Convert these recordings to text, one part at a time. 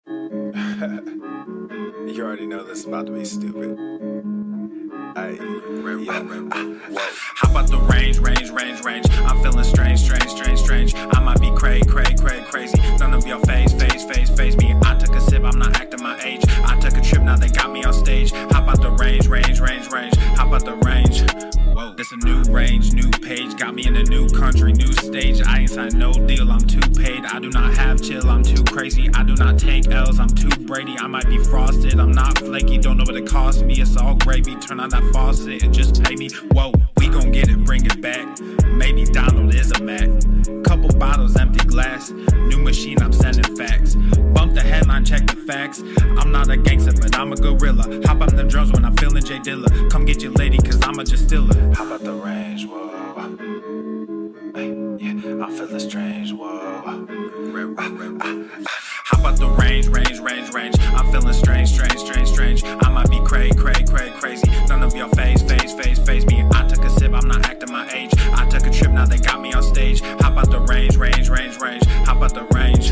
You already know this is about to be stupid. Whoa. How about the range? I'm feeling strange. I might be crazy. None of your face me. I took a sip, I'm not acting my age. I took a trip, now they got me on stage. How about the range? How about the range? Whoa. This a new range, new page. Got me in a new country, new stage. I ain't signed no deal, I'm too paid. I do not have chill, I'm too crazy. I do not take L's, I'm too Brady. I might be frosted, I'm not flaky. Don't know what it cost me, it's all gravy. Turn on that faucet and just pay me. Whoa, we gon' get it, bring it back. Maybe Donald is a Mac. Couple bottles, empty glass. New machine, I'm sending facts. Bump the headline, check the facts. I'm not a gangster, but I'm a gorilla. Hop on them drums when I'm feeling J Dilla. Come get your lady, cause I'm a just stiller. How about the range? Whoa. Hey, yeah, I'm feeling strange. Whoa. How about the range? I'm feeling strange. I might be crazy. None of your face me. I took a sip, I'm not acting my age. I took a trip, now they got me on stage. How about the range? How about the range?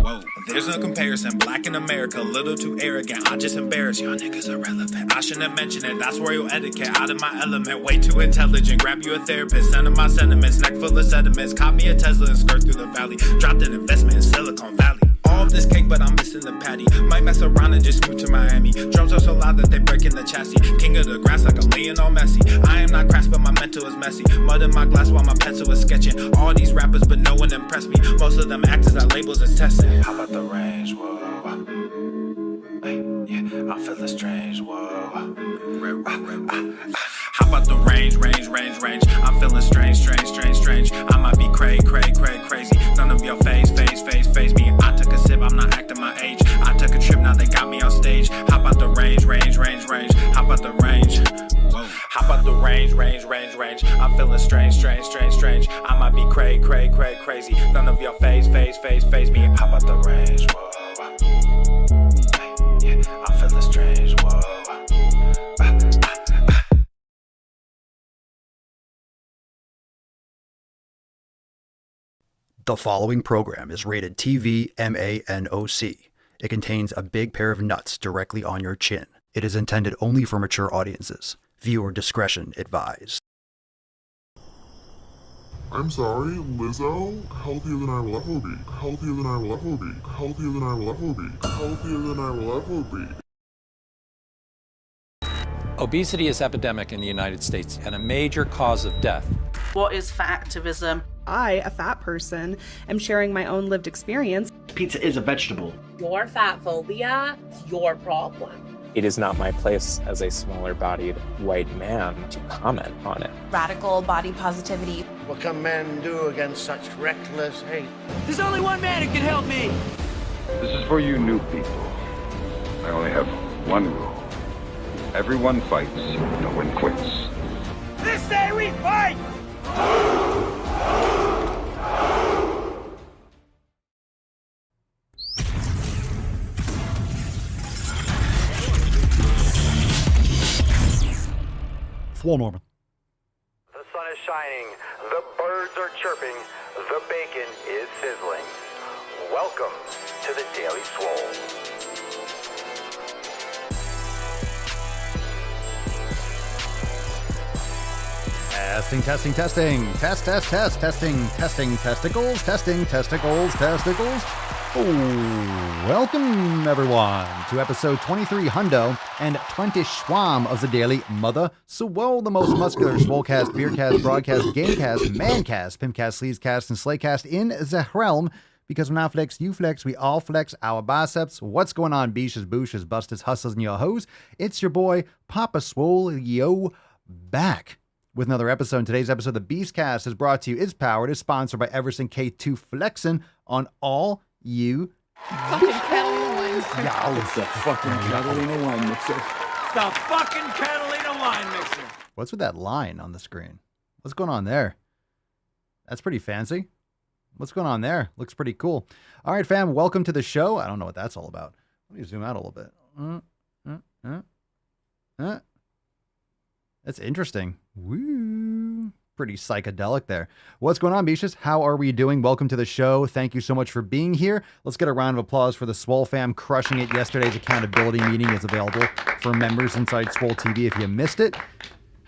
Whoa. There's no comparison, black in America, little too arrogant. I just embarrass y'all niggas irrelevant. I shouldn't mention it, that's royal etiquette. Out of my element, way too intelligent. Grab you a therapist, send him my sentiments. Neck full of sediments, caught me a Tesla and skirt through the valley. Dropped an investment in Silicon Valley. All of this cake, but I'm missing the patty. Might mess around and just move to Miami. Drums are so loud that they break in the chassis. King of the grass like a Lionel Messi. I am not crass, but my mental is messy. Mud in my glass while my pencil is sketching. All these rappers, but no one impressed me. Most of them actors that labels as testing. How about the range? Whoa. Hey, yeah, I'm feeling strange. Whoa. How about the range? I'm feeling strange. I might be crazy. None of your face me. I took a sip, I'm not acting my age. I took a trip, now they got me on stage. How about the range? How about the range? Whoa. How about the range? I'm feeling strange. I might be crazy. None of your face me. How about the range? Whoa. Hey, yeah, I'm feeling strange. Whoa. The following program is rated TV MANOC. It contains a big pair of nuts directly on your chin. It is intended only for mature audiences. Viewer discretion advised. I'm sorry, Lizzo? Healthier than I will ever be. Healthier than I will ever be. Healthier than I will ever be. Healthier than I will ever be. Obesity is epidemic in the United States and a major cause of death. What is fat activism? I, a fat person, am sharing my own lived experience. Pizza is a vegetable. Your fat phobia is your problem. It is not my place as a smaller-bodied white man to comment on it. Radical body positivity. What can men do against such reckless hate? There's only one man who can help me. This is for you new people. I only have one rule. Everyone fights, no one quits. This day we fight! Swole Norman. The sun is shining, the birds are chirping, the bacon is sizzling. Welcome to the Daily Swole. Testing. Testing testicles. Oh, welcome everyone to episode 23 Hundo and 20 Schwam of the Daily Mother Swole, the most muscular swolecast, beercast, broadcast, gamecast, mancast, pimpcast, sleazecast, and slaycast in the realm. Because when I flex, you flex, we all flex our biceps. What's going on, beaches, booshes, busters, hustlers, and your hoes? It's your boy, Papa Swole, yo, back with another episode. Today's episode of the Beastcast is brought to you, is powered, is sponsored by Everson K2 Flexin' on all you fucking Catalina wine mixer. Yeah, it's the fucking Catalina wine mixer. It's the fucking Catalina wine mixer. What's with that line on the screen? What's going on there? That's pretty fancy. What's going on there? Looks pretty cool. All right, fam, welcome to the show. I don't know what that's all about. Let me zoom out a little bit. That's interesting. Woo. Pretty psychedelic there. What's going on, Beaches? How are we doing? Welcome to the show. Thank you so much for being here. Let's get a round of applause for the Swole fam crushing it. Yesterday's accountability meeting is available for members inside Swole TV if you missed it.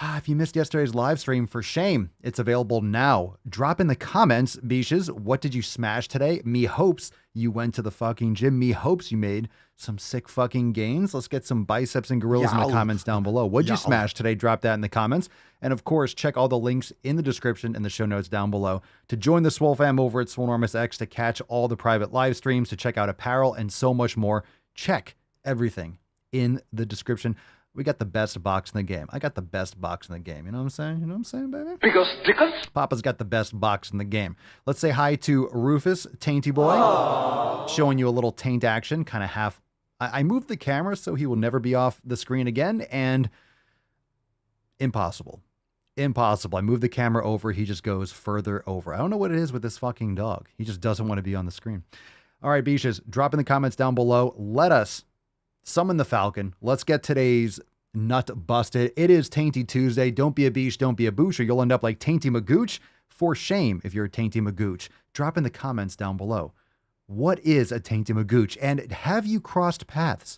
If you missed yesterday's live stream, for shame, it's available now. Drop in the comments, Beaches, what did you smash today? Me hopes you went to the fucking gym. Me hopes you made some sick fucking gains. Let's get some biceps and gorillas in the comments down below. What'd you smash today? Drop that in the comments. And of course, check all the links in the description and the show notes down below to join the Swole fam over at Swolenormous X, to catch all the private live streams, to check out apparel and so much more. Check everything in the description. We got the best box in the game. I got the best box in the game. You know what I'm saying? You know what I'm saying, baby? Because Papa's got the best box in the game. Let's say hi to Rufus, Tainty Boy. Aww. Showing you a little taint action, kind of half. I moved the camera so he will never be off the screen again, and impossible. Impossible. I moved the camera over. He just goes further over. I don't know what it is with this fucking dog. He just doesn't want to be on the screen. All right, Beaches, drop in the comments down below. Let us summon the Falcon. Let's get today's nut busted. It is Tainty Tuesday. Don't be a beach, don't be a booch, or you'll end up like Tainty Magooch. For shame if you're a Tainty Magooch. Drop in the comments down below. What is a Tainty Magooch? And have you crossed paths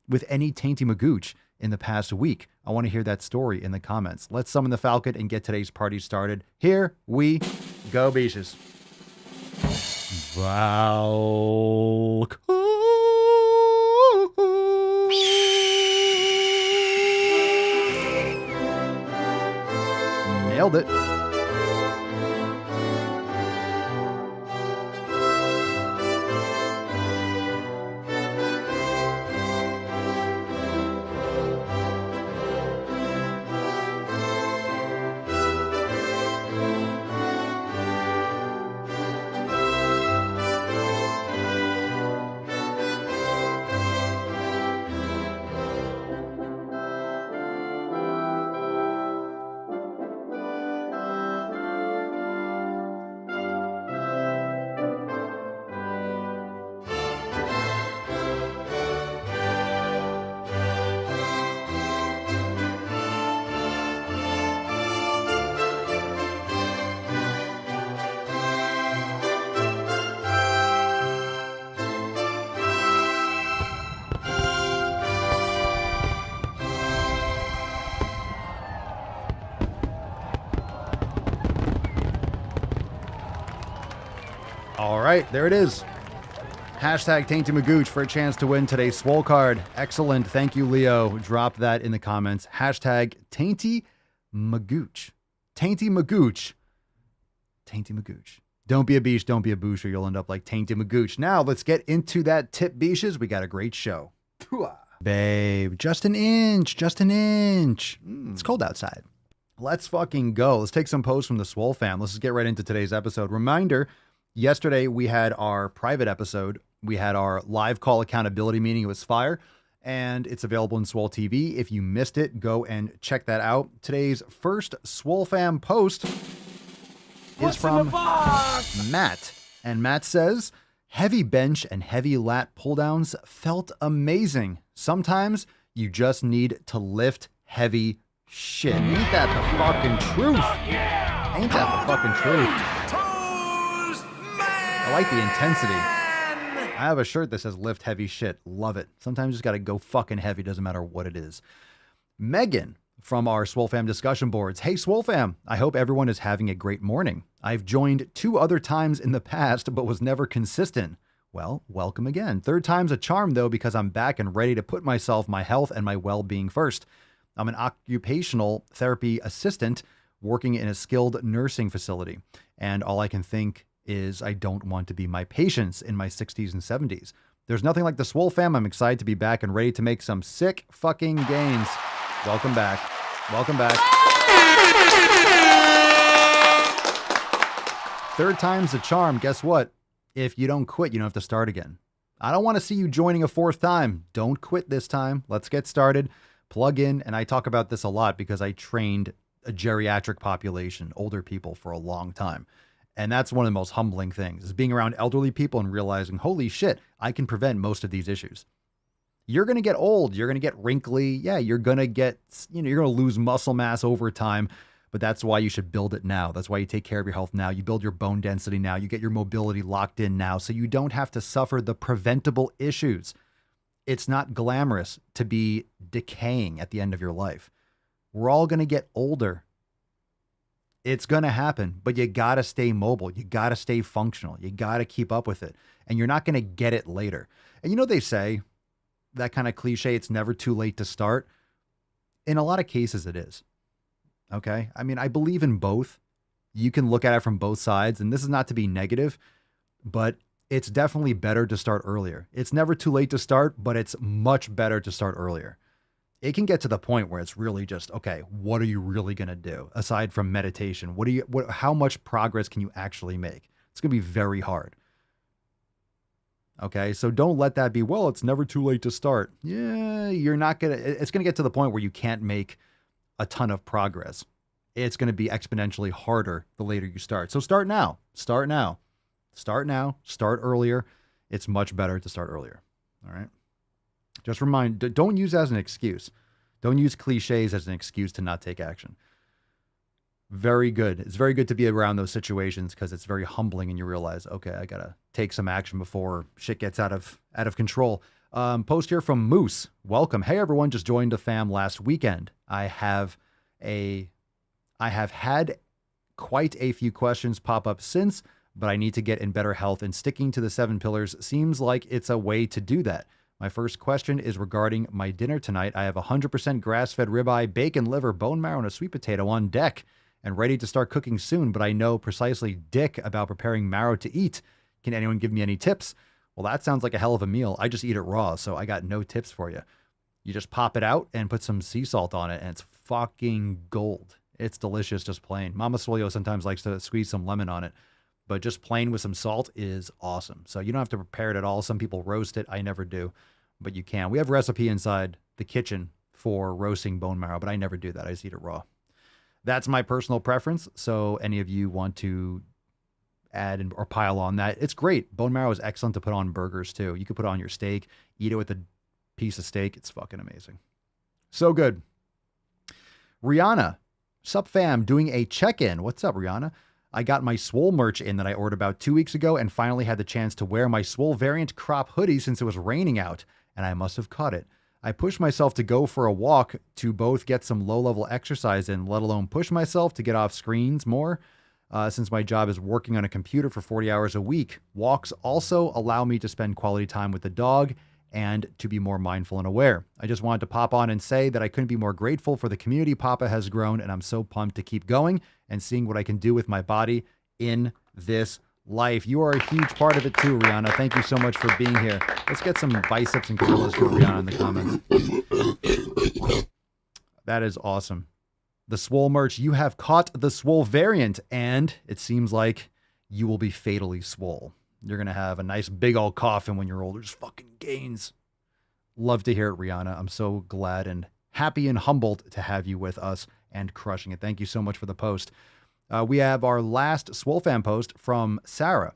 with any Tainty Magooch in the past week? I want to hear that story in the comments. Let's summon the Falcon and get today's party started. Here we go, Beaches. Falcon. Nailed it. All right, there it is. Hashtag Tainty Magooch for a chance to win today's Swole card. Excellent. Thank you, Leo. Drop that in the comments. Hashtag Tainty Magooch. Tainty Magooch. Tainty Magooch. Don't be a beach, don't be a boosh, or you'll end up like Tainty Magooch. Now, let's get into that tip, beaches. We got a great show. Babe, just an inch, just an inch. It's cold outside. Let's fucking go. Let's take some posts from the Swole fam. Let's just get right into today's episode. Reminder, yesterday we had our private episode. We had our live call accountability meeting. It was fire, and it's available in Swole TV. If you missed it, go and check that out. Today's first Swole fam post is from Matt. And Matt says, heavy bench and heavy lat pull downs felt amazing. Sometimes you just need to lift heavy shit. Ain't that the fucking truth? Ain't that the fucking truth? I like the intensity. I have a shirt that says lift heavy shit. Love it. Sometimes you just got to go fucking heavy. Doesn't matter what it is. Megan from our Swole fam discussion boards. Hey, Swole fam. I hope everyone is having a great morning. I've joined 2 other times in the past, but was never consistent. Well, welcome again. 3rd time's a charm, though, because I'm back and ready to put myself, my health, and my well-being first. I'm an occupational therapy assistant working in a skilled nursing facility. And all I can think is I don't want to be my patients in my 60s and 70s. There's nothing like the Swole fam. I'm excited to be back and ready to make some sick fucking gains. Welcome back. Welcome back. 3rd time's the charm. Guess what? If you don't quit, you don't have to start again. I don't want to see you joining a 4th time. Don't quit this time. Let's get started. Plug in. And I talk about this a lot because I trained a geriatric population, older people, for a long time. And that's one of the most humbling things, is being around elderly people and realizing, holy shit, I can prevent most of these issues. You're going to get old. You're going to get wrinkly. Yeah, you're going to get, you're going to lose muscle mass over time. But But that's why you should build it now. That's why you take care of your health now. You build your bone density now. You get your mobility locked in now so you don't have to suffer the preventable issues. It's not glamorous to be decaying at the end of your life. We're all going to get older. It's going to happen, but you got to stay mobile. You got to stay functional. You got to keep up with it. And you're not going to get it later. And you know, they say that kind of cliche, it's never too late to start. In a lot of cases, it is. Okay. I mean, I believe in both. You can look at it from both sides, and this is not to be negative, but it's definitely better to start earlier. It's never too late to start, but it's much better to start earlier. It can get to the point where it's really just, okay, what are you really going to do aside from meditation? How much progress can you actually make? It's going to be very hard. Okay. So don't let that be, well, it's never too late to start. Yeah. It's going to get to the point where you can't make a ton of progress. It's going to be exponentially harder the later you start. So start now, start earlier. It's much better to start earlier. All right. Just don't use it as an excuse. Don't use cliches as an excuse to not take action. Very good. It's very good to be around those situations because it's very humbling and you realize, okay, I got to take some action before shit gets out of control. Post here from Moose. Welcome. Hey, everyone. Just joined the fam last weekend. I have had quite a few questions pop up since, but I need to get in better health, and sticking to the 7 pillars seems like it's a way to do that. My first question is regarding my dinner tonight. I have 100% grass-fed ribeye, bacon, liver, bone marrow, and a sweet potato on deck and ready to start cooking soon, but I know precisely dick about preparing marrow to eat. Can anyone give me any tips? Well, that sounds like a hell of a meal. I just eat it raw, so I got no tips for you. You just pop it out and put some sea salt on it, and it's fucking gold. It's delicious just plain. Mama Swole sometimes likes to squeeze some lemon on it, but just plain with some salt is awesome. So you don't have to prepare it at all. Some people roast it. I never do, but you can. We have a recipe inside the kitchen for roasting bone marrow, but I never do that. I just eat it raw. That's my personal preference. So any of you want to add or pile on that, it's great. Bone marrow is excellent to put on burgers too. You could put it on your steak, eat it with a piece of steak. It's fucking amazing. So good. Rihanna, sup fam, doing a check-in. What's up, Rihanna? I got my Swole merch in that I ordered about 2 weeks ago and finally had the chance to wear my Swole variant crop hoodie since it was raining out, and I must have caught it. I pushed myself to go for a walk to both get some low-level exercise in, let alone push myself to get off screens more, since my job is working on a computer for 40 hours a week. Walks also allow me to spend quality time with the dog and to be more mindful and aware. I just wanted to pop on and say that I couldn't be more grateful for the community Papa has grown, and I'm so pumped to keep going and seeing what I can do with my body in this life. You are a huge part of it too, Rihanna. Thank you so much for being here. Let's get some biceps and gorillas for Rihanna in the comments. That is awesome. The Swole merch, you have caught the Swole variant, and it seems like you will be fatally swole. You're going to have a nice big old coffin when you're older. Just fucking gains. Love to hear it, Rihanna. I'm so glad and happy and humbled to have you with us and crushing it. Thank you so much for the post. We have our last Swole fan post from Sarah.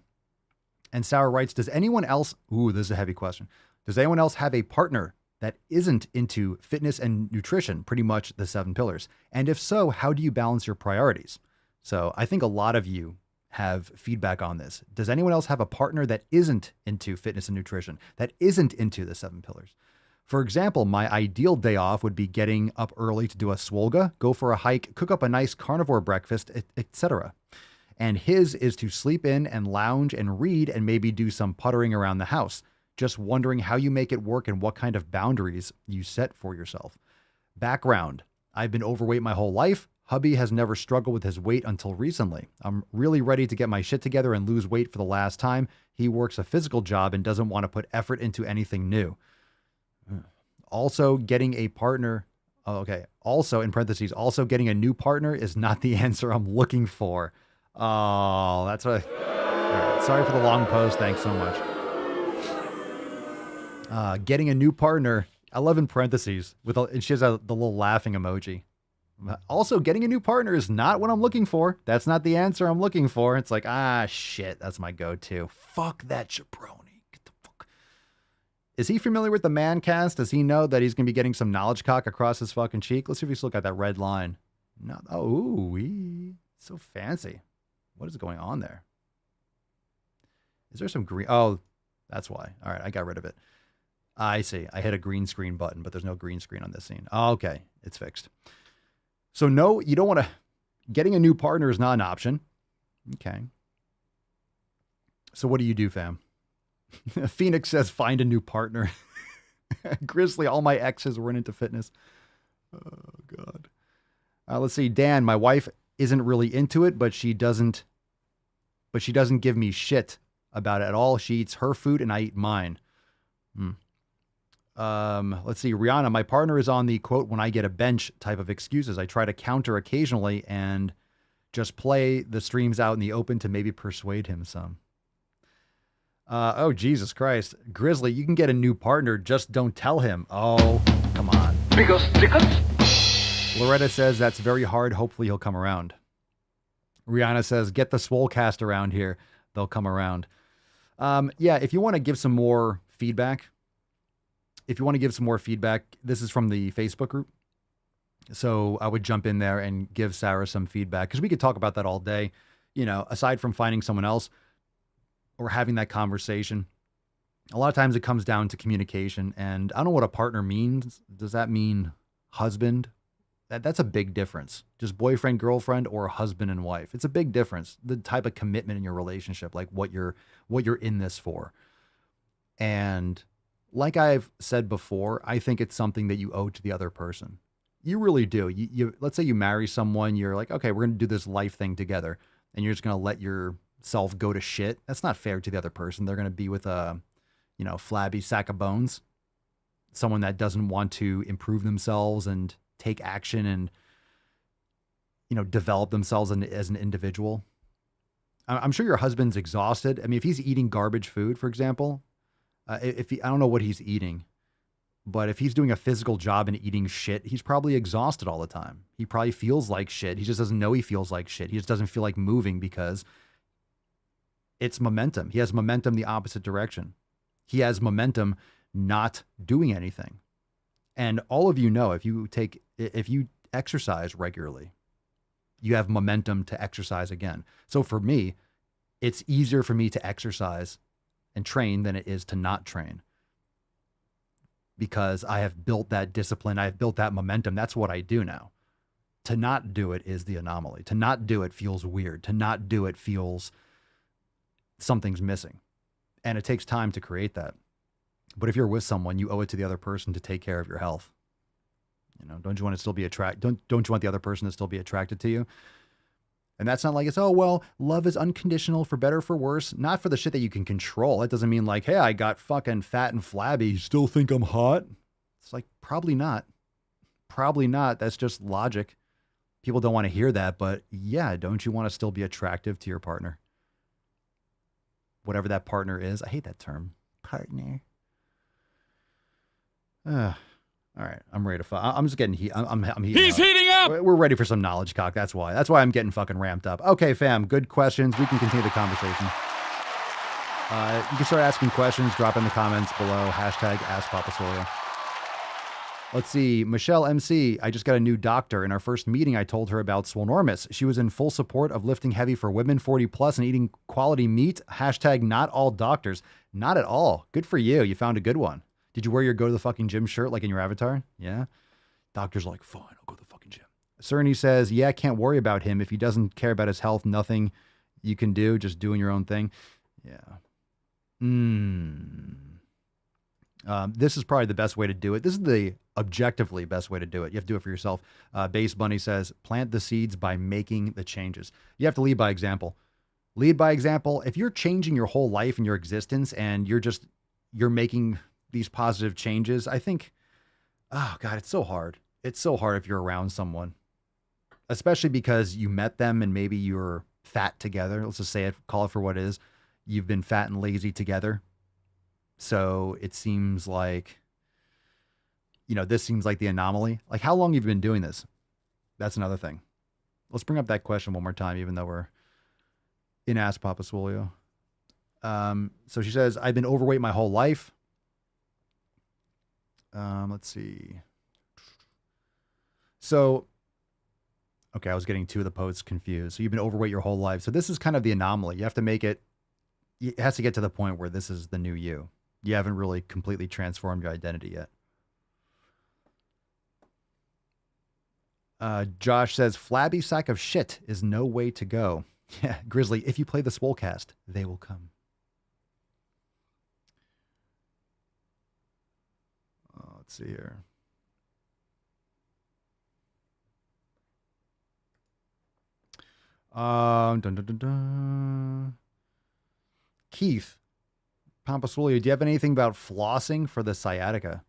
And Sarah writes, does anyone else, this is a heavy question. Does anyone else have a partner that isn't into fitness and nutrition, pretty much the 7 pillars? And if so, how do you balance your priorities? So I think a lot of you have feedback on this. Does anyone else have a partner that isn't into fitness and nutrition, that isn't into the 7 pillars? For example, my ideal day off would be getting up early to do a swolga, go for a hike, cook up a nice carnivore breakfast, etc. And his is to sleep in and lounge and read and maybe do some puttering around the house. Just wondering how you make it work and what kind of boundaries you set for yourself. Background: I've been overweight my whole life. Hubby has never struggled with his weight until recently. I'm really ready to get my shit together and lose weight for the last time. He works a physical job and doesn't want to put effort into anything new. Also, getting a partner. Also, in parentheses, also getting a new partner is not the answer I'm looking for. Oh, that's what. Right, sorry for the long post. Thanks so much. Getting a new partner. I love in parentheses and she has the little laughing emoji. Also, getting a new partner is not what I'm looking for. That's not the answer I'm looking for. It's like, shit, that's my go-to. Fuck that jabroni. Get the fuck. Is he familiar with the man cast? Does he know that he's going to be getting some knowledge cock across his fucking cheek? Let's see if we still got that red line. Not, oh, ooh, so fancy. What is going on there? Is there some green? Oh, that's why. All right, I got rid of it. I see. I hit a green screen button, but there's no green screen on this scene. Oh, okay, it's fixed. So no, you don't want to, getting a new partner is not an option. Okay. So what do you do, fam? Phoenix says, find a new partner. Grizzly, all my exes were into fitness. Oh, God. Let's see. Dan, my wife isn't really into it, but she doesn't give me shit about it at all. She eats her food and I eat mine. Let's see. Rihanna, my partner is on the quote, when I get a bench type of excuses. I try to counter occasionally and just play the streams out in the open to maybe persuade him some. Oh, Jesus Christ. Grizzly, you can get a new partner. Just don't tell him. Oh, come on. Because tickets? Loretta says that's very hard. Hopefully he'll come around. Rihanna says, get the Swole cast around here. They'll come around. Yeah, if you want to give some more feedback, this is from the Facebook group. So I would jump in there and give Sarah some feedback because we could talk about that all day. You know, aside from finding someone else or having that conversation, a lot of times it comes down to communication. And I don't know what a partner means. Does that mean husband? That's a big difference. Just boyfriend, girlfriend, or husband and wife. It's a big difference. The type of commitment in your relationship, like what you're in this for. And like I've said before, I think it's something that you owe to the other person. You really do. You let's say you marry someone, you're like, okay, we're going to do this life thing together, and you're just going to let yourself go to shit. That's not fair to the other person. They're going to be with a, flabby sack of bones, someone that doesn't want to improve themselves and take action and, develop themselves as an individual. I'm sure your husband's exhausted. I mean, if he's eating garbage food, for example, I don't know what he's eating, but if he's doing a physical job and eating shit, he's probably exhausted all the time. He probably feels like shit. He just doesn't know he feels like shit. He just doesn't feel like moving because it's momentum. He has momentum the opposite direction. He has momentum not doing anything. And all of you know, if you exercise regularly, you have momentum to exercise again. So for me, it's easier for me to exercise and train than it is to not train, because I have built that discipline. I've built that momentum. That's what I do now. To not do it is the anomaly. To not do it feels weird. To not do it feels something's missing. And it takes time to create that. But if you're with someone, you owe it to the other person to take care of your health. Don't you want to still be don't you want the other person to still be attracted to you? And that's not like it's, oh, well, love is unconditional for better or for worse. Not for the shit that you can control. That doesn't mean like, hey, I got fucking fat and flabby. You still think I'm hot? It's like, probably not. Probably not. That's just logic. People don't want to hear that. But yeah, don't you want to still be attractive to your partner? Whatever that partner is. I hate that term. Partner. All right, I'm ready to fight. I'm just getting heat. I'm heating He's up. heating up! We're ready for some knowledge cock. That's why. That's why I'm getting fucking ramped up. Okay, fam. Good questions. We can continue the conversation. You can start asking questions. Drop in the comments below. Hashtag AskPapaSolio. Let's see. Michelle MC. I just got a new doctor. In our first meeting, I told her about Swolenormous. She was in full support of lifting heavy for women 40 plus and eating quality meat. Hashtag not all doctors. Not at all. Good for you. You found a good one. Did you wear your go to the fucking gym shirt like in your avatar? Yeah. Doctor's like, fine, I'll go to the fucking gym. Cerny says, yeah, can't worry about him. If he doesn't care about his health, nothing you can do, just doing your own thing. Yeah. This is probably the best way to do it. This is the objectively best way to do it. You have to do it for yourself. Base Bunny says, plant the seeds by making the changes. You have to lead by example. Lead by example. If you're changing your whole life and your existence and you're making these positive changes, I think, oh God, it's so hard. It's so hard if you're around someone, especially because you met them and maybe you're fat together. Let's just say it, call it for what it is. You've been fat and lazy together. So it seems like, this seems like the anomaly. Like how long you've been doing this? That's another thing. Let's bring up that question one more time, even though we're in Ask Papa Swolio. So she says, I've been overweight my whole life. Let's see. So Okay, I was getting two of the posts confused. So you've been overweight your whole life. So this is kind of the anomaly. You have to make it, it has to get to the point where this is the new you. You haven't really completely transformed your identity yet. Josh says, flabby sack of shit is no way to go. Yeah, Grizzly, if you play the Swolecast, they will come. Let's see here. Dun, dun, dun, dun. Keith, Pampasolio, do you have anything about flossing for the sciatica?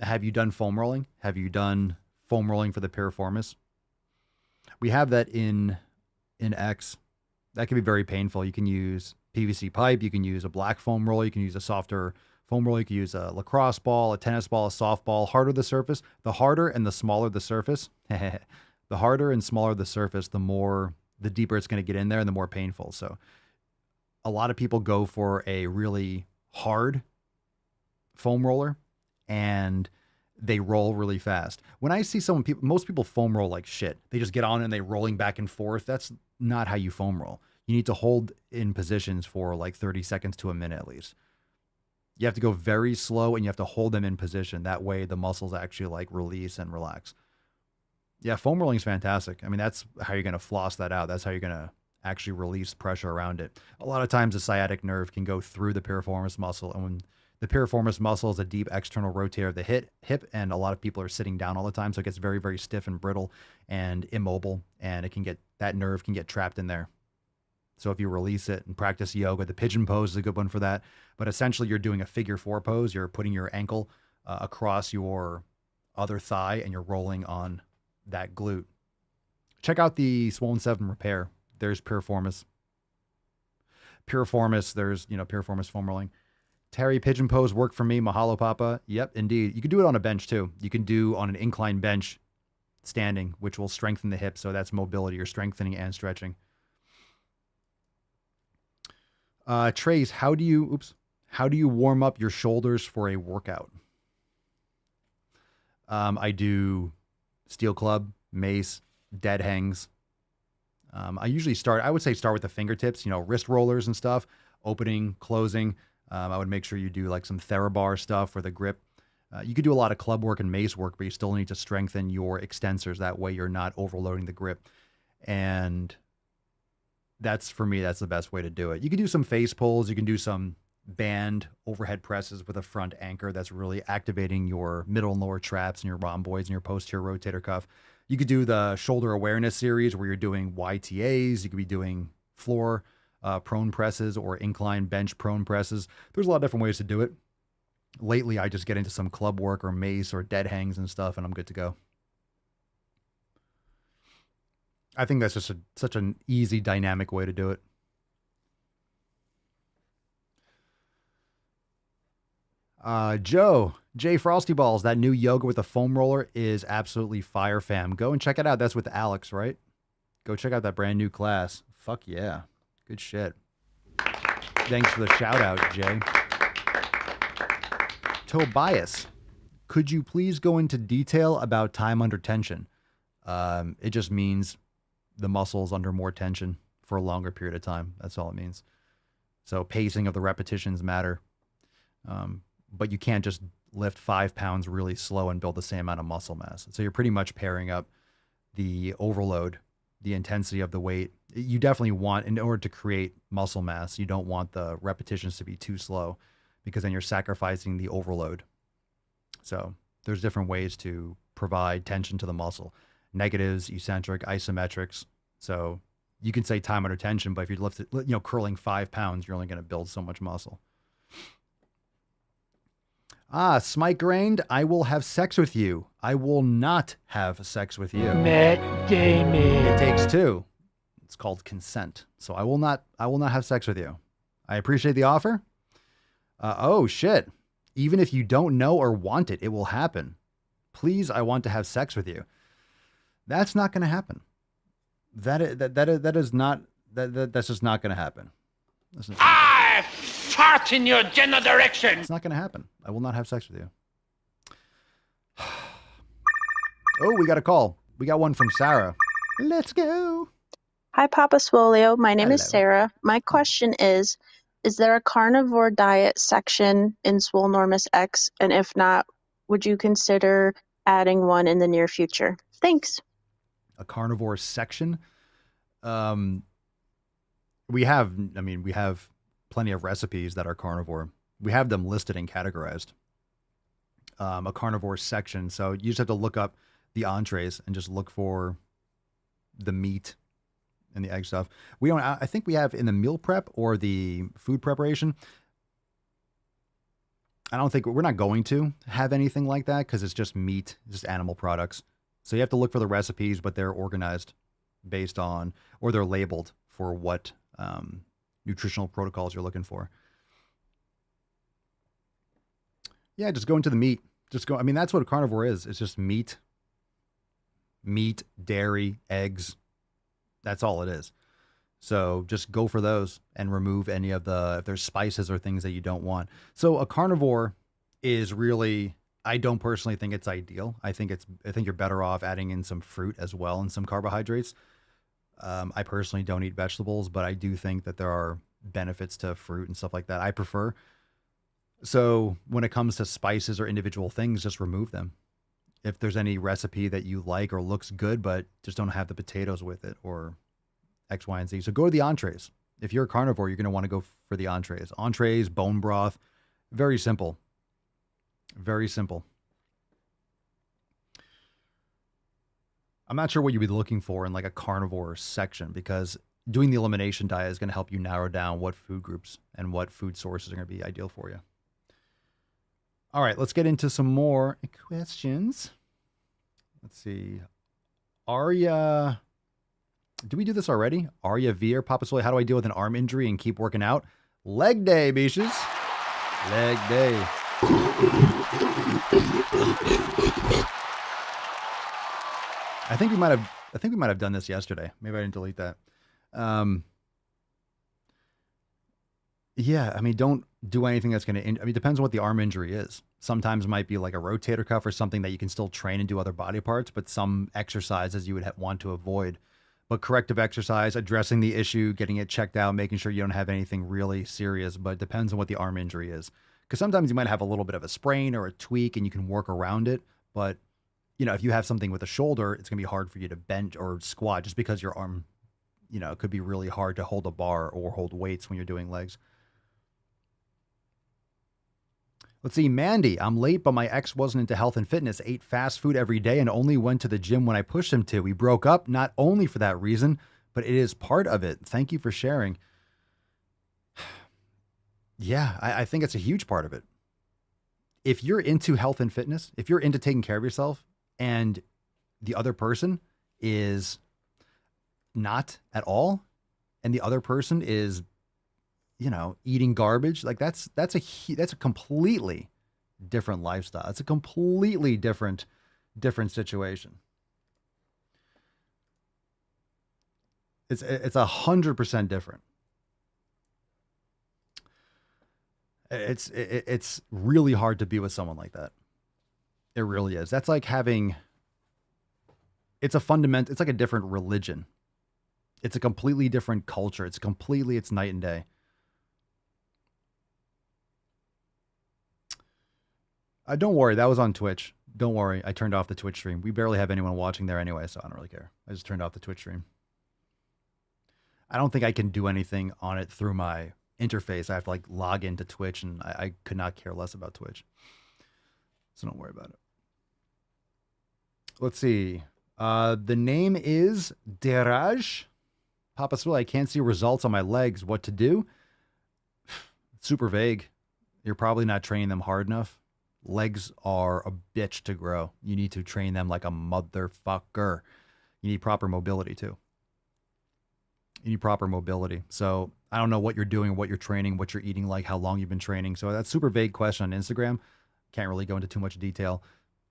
Have you done foam rolling? Have you done foam rolling for the piriformis? We have that in X. That can be very painful. You can use PVC pipe. You can use a black foam roller. You can use a softer foam roller. You can use a lacrosse ball, a tennis ball, a softball. Harder the surface, the harder and the smaller the surface. The harder and smaller the surface, the deeper it's going to get in there and the more painful. So a lot of people go for a really hard foam roller and they roll really fast. When I see most people foam roll like shit. They just get on and they rolling back and forth. That's not how you foam roll. You need to hold in positions for like 30 seconds to a minute at least. You have to go very slow and you have to hold them in position. That way the muscles actually like release and relax. Yeah, foam rolling is fantastic. I mean, that's how you're going to floss that out. That's how you're going to actually release pressure around it. A lot of times the sciatic nerve can go through the piriformis muscle. And when the piriformis muscle is a deep external rotator of the hip, and a lot of people are sitting down all the time. So it gets very, very stiff and brittle and immobile. And that nerve can get trapped in there. So if you release it and practice yoga, the pigeon pose is a good one for that. But essentially you're doing a figure 4 pose. You're putting your ankle across your other thigh and you're rolling on that glute. Check out the Swollen 7 repair. There's piriformis. There's, piriformis foam rolling. Terry, pigeon pose work for me. Mahalo, Papa. Yep, indeed. You can do it on a bench too. You can do on an incline bench standing, which will strengthen the hips. So that's mobility. You're strengthening and stretching. Trace, how do you warm up your shoulders for a workout? I do steel club, mace, dead hangs. I usually start with the fingertips, wrist rollers and stuff, opening, closing. I would make sure you do like some Therabar stuff for the grip. You could do a lot of club work and mace work, but you still need to strengthen your extensors. That way you're not overloading the grip. And that's the best way to do it. You can do some face pulls. You can do some band overhead presses with a front anchor. That's really activating your middle and lower traps and your rhomboids and your posterior rotator cuff. You could do the shoulder awareness series where you're doing YTAs. You could be doing floor prone presses or incline bench prone presses. There's a lot of different ways to do it. Lately, I just get into some club work or mace or dead hangs and stuff, and I'm good to go. I think that's just such an easy, dynamic way to do it. Jay Frosty Balls, that new yoga with the foam roller is absolutely fire, fam. Go and check it out. That's with Alex, right? Go check out that brand new class. Fuck yeah. Good shit. Thanks for the shout out, Jay. Tobias, could you please go into detail about time under tension? It just means the muscles under more tension for a longer period of time. That's all it means. So pacing of the repetitions matter. But you can't just lift 5 pounds really slow and build the same amount of muscle mass. So you're pretty much pairing up the overload, the intensity of the weight. You definitely want, in order to create muscle mass, you don't want the repetitions to be too slow because then you're sacrificing the overload. So there's different ways to provide tension to the muscle. Negatives, eccentric, isometrics. So you can say time under tension, but if you lift it, curling 5 pounds, you're only going to build so much muscle. Smite Grained, I will have sex with you. I will not have sex with you. Matt Damon. It takes two. It's called consent. So I will not have sex with you. I appreciate the offer. Oh shit. Even if you don't know or want it, it will happen. Please, I want to have sex with you. That's not going to happen. That's just not going to happen. I fart in your general direction. It's not going to happen. I will not have sex with you. Oh, we got a call. We got one from Sarah. Let's go. Hi, Papa Swolio. My name is Hello. Sarah. My question is there a carnivore diet section in Swole Normus X? And if not, would you consider adding one in the near future? Thanks. A carnivore section? We have plenty of recipes that are carnivore. We have them listed and categorized. A carnivore section. So you just have to look up the entrees and just look for the meat and the egg stuff. I think we have in the meal prep or the food preparation. We're not going to have anything like that because it's just meat, just animal products. So you have to look for the recipes, but they're organized based on, or they're labeled for what nutritional protocols you're looking for. Yeah, just go into the meat. That's what a carnivore is. It's just meat, dairy, eggs. That's all it is. So just go for those and remove any of if there's spices or things that you don't want. So a carnivore is really, I don't personally think it's ideal. I think you're better off adding in some fruit as well and some carbohydrates. I personally don't eat vegetables, but I do think that there are benefits to fruit and stuff like that. I prefer. So when it comes to spices or individual things, just remove them. If there's any recipe that you like or looks good, but just don't have the potatoes with it or X, Y, and Z. So go to the entrees. If you're a carnivore, you're going to want to go for the entrees. Entrees, bone broth, very simple. Very simple. I'm not sure what you'd be looking for in like a carnivore section because doing the elimination diet is going to help you narrow down what food groups and what food sources are going to be ideal for you. All right, let's get into some more questions. Let's see. Arya, did we do this already? Arya Veer, Papa Soy, how do I deal with an arm injury and keep working out? Leg day, beaches. Leg day. I think we might have done this yesterday. Maybe I didn't delete that. Yeah, don't do anything that's going to, it depends on what the arm injury is. Sometimes it might be like a rotator cuff or something that you can still train and do other body parts, but some exercises you would want to avoid. But corrective exercise, addressing the issue, getting it checked out, making sure you don't have anything really serious, but it depends on what the arm injury is. Because sometimes you might have a little bit of a sprain or a tweak and you can work around it. But, if you have something with a shoulder, it's going to be hard for you to bend or squat just because your arm, it could be really hard to hold a bar or hold weights when you're doing legs. Let's see, Mandy, I'm late, but my ex wasn't into health and fitness, ate fast food every day, and only went to the gym when I pushed him to. We broke up, not only for that reason, but it is part of it. Thank you for sharing. Yeah, I think it's a huge part of it. If you're into health and fitness, if you're into taking care of yourself, and the other person is not at all, and the other person is eating garbage, like that's a completely different lifestyle. It's a completely different situation. It's 100% different. It's really hard to be with someone like that. It really is. That's like it's like a different religion. It's a completely different culture. It's night and day. Don't worry, that was on Twitch. Don't worry, I turned off the Twitch stream. We barely have anyone watching there anyway, so I don't really care. I just turned off the Twitch stream. I don't think I can do anything on it through my interface. I have to log into Twitch, and I could not care less about Twitch. So don't worry about it. Let's see. The name is Deraj. Papa Swole, I can't see results on my legs. What to do? Super vague. You're probably not training them hard enough. Legs are a bitch to grow. You need to train them like a motherfucker. You need proper mobility too. So I don't know what you're doing, what you're training, what you're eating, like how long you've been training. So that's super vague question on Instagram. Can't really go into too much detail.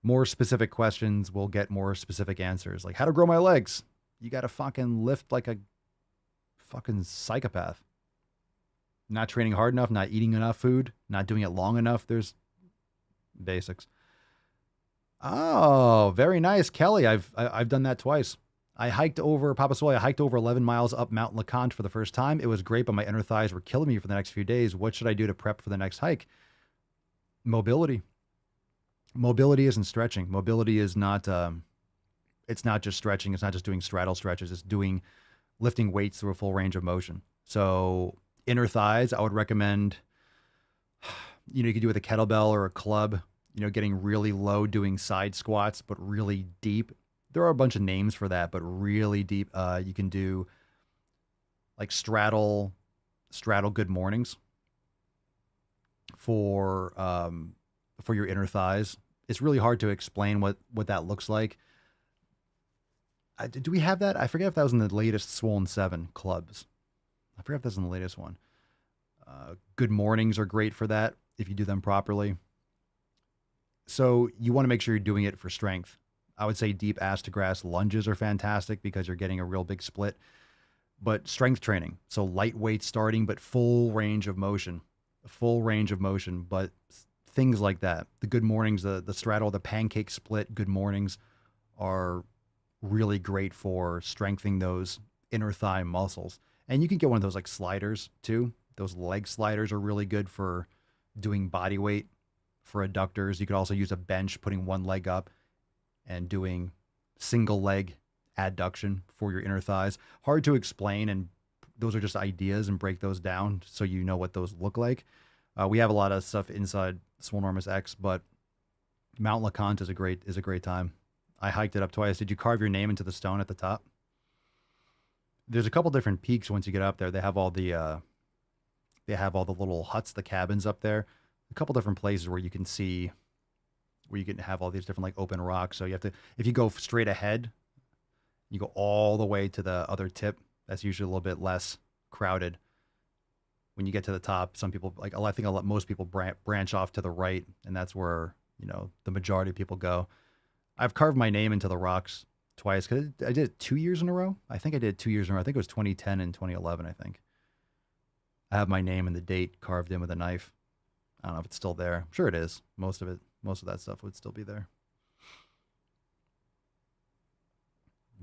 More specific questions will get more specific answers. Like how to grow my legs. You got to fucking lift like a fucking psychopath. Not training hard enough, not eating enough food, not doing it long enough. There's basics. Oh, very nice, Kelly. I've done that twice. I hiked over, Papa Swole, I hiked over 11 miles up Mount LeConte for the first time. It was great, but my inner thighs were killing me for the next few days. What should I do to prep for the next hike? Mobility. Mobility isn't stretching. Mobility is not, it's not just stretching. It's not just doing straddle stretches. It's lifting weights through a full range of motion. So inner thighs, I would recommend, you could do with a kettlebell or a club, getting really low, doing side squats, but really deep. There are a bunch of names for that, but really deep. You can do like straddle good mornings for your inner thighs. It's really hard to explain what that looks like. Do we have that? I forget if that was in the latest Swollen 7 clubs. I forget if that's in the latest one. Good mornings are great for that if you do them properly. So you want to make sure you're doing it for strength. I would say deep ass to grass lunges are fantastic because you're getting a real big split. But strength training, so lightweight starting, but full range of motion. But things like that. The good mornings, the straddle, the pancake split, good mornings are really great for strengthening those inner thigh muscles. And you can get one of those like sliders too. Those leg sliders are really good for doing body weight for adductors. You could also use a bench, putting one leg up and doing single leg adduction for your inner thighs. Hard to explain, and those are just ideas, and break those down so you know what those look like. We have a lot of stuff inside Swolenormous X, but Mount LeConte is a great time. I hiked it up twice. Did you carve your name into the stone at the top? There's a couple different peaks once you get up there. They have all the little huts, the cabins up there. A couple different places where you can see, where you can have all these different like open rocks. So you have to, if you go straight ahead, you go all the way to the other tip. That's usually a little bit less crowded. When you get to the top, some people, like I think most people branch off to the right, and that's where, the majority of people go. I've carved my name into the rocks twice because I did it 2 years in a row. I think I did 2 years in a row. I think it was 2010 and 2011, I think. I have my name and the date carved in with a knife. I don't know if it's still there. I'm sure it is. Most of that stuff would still be there.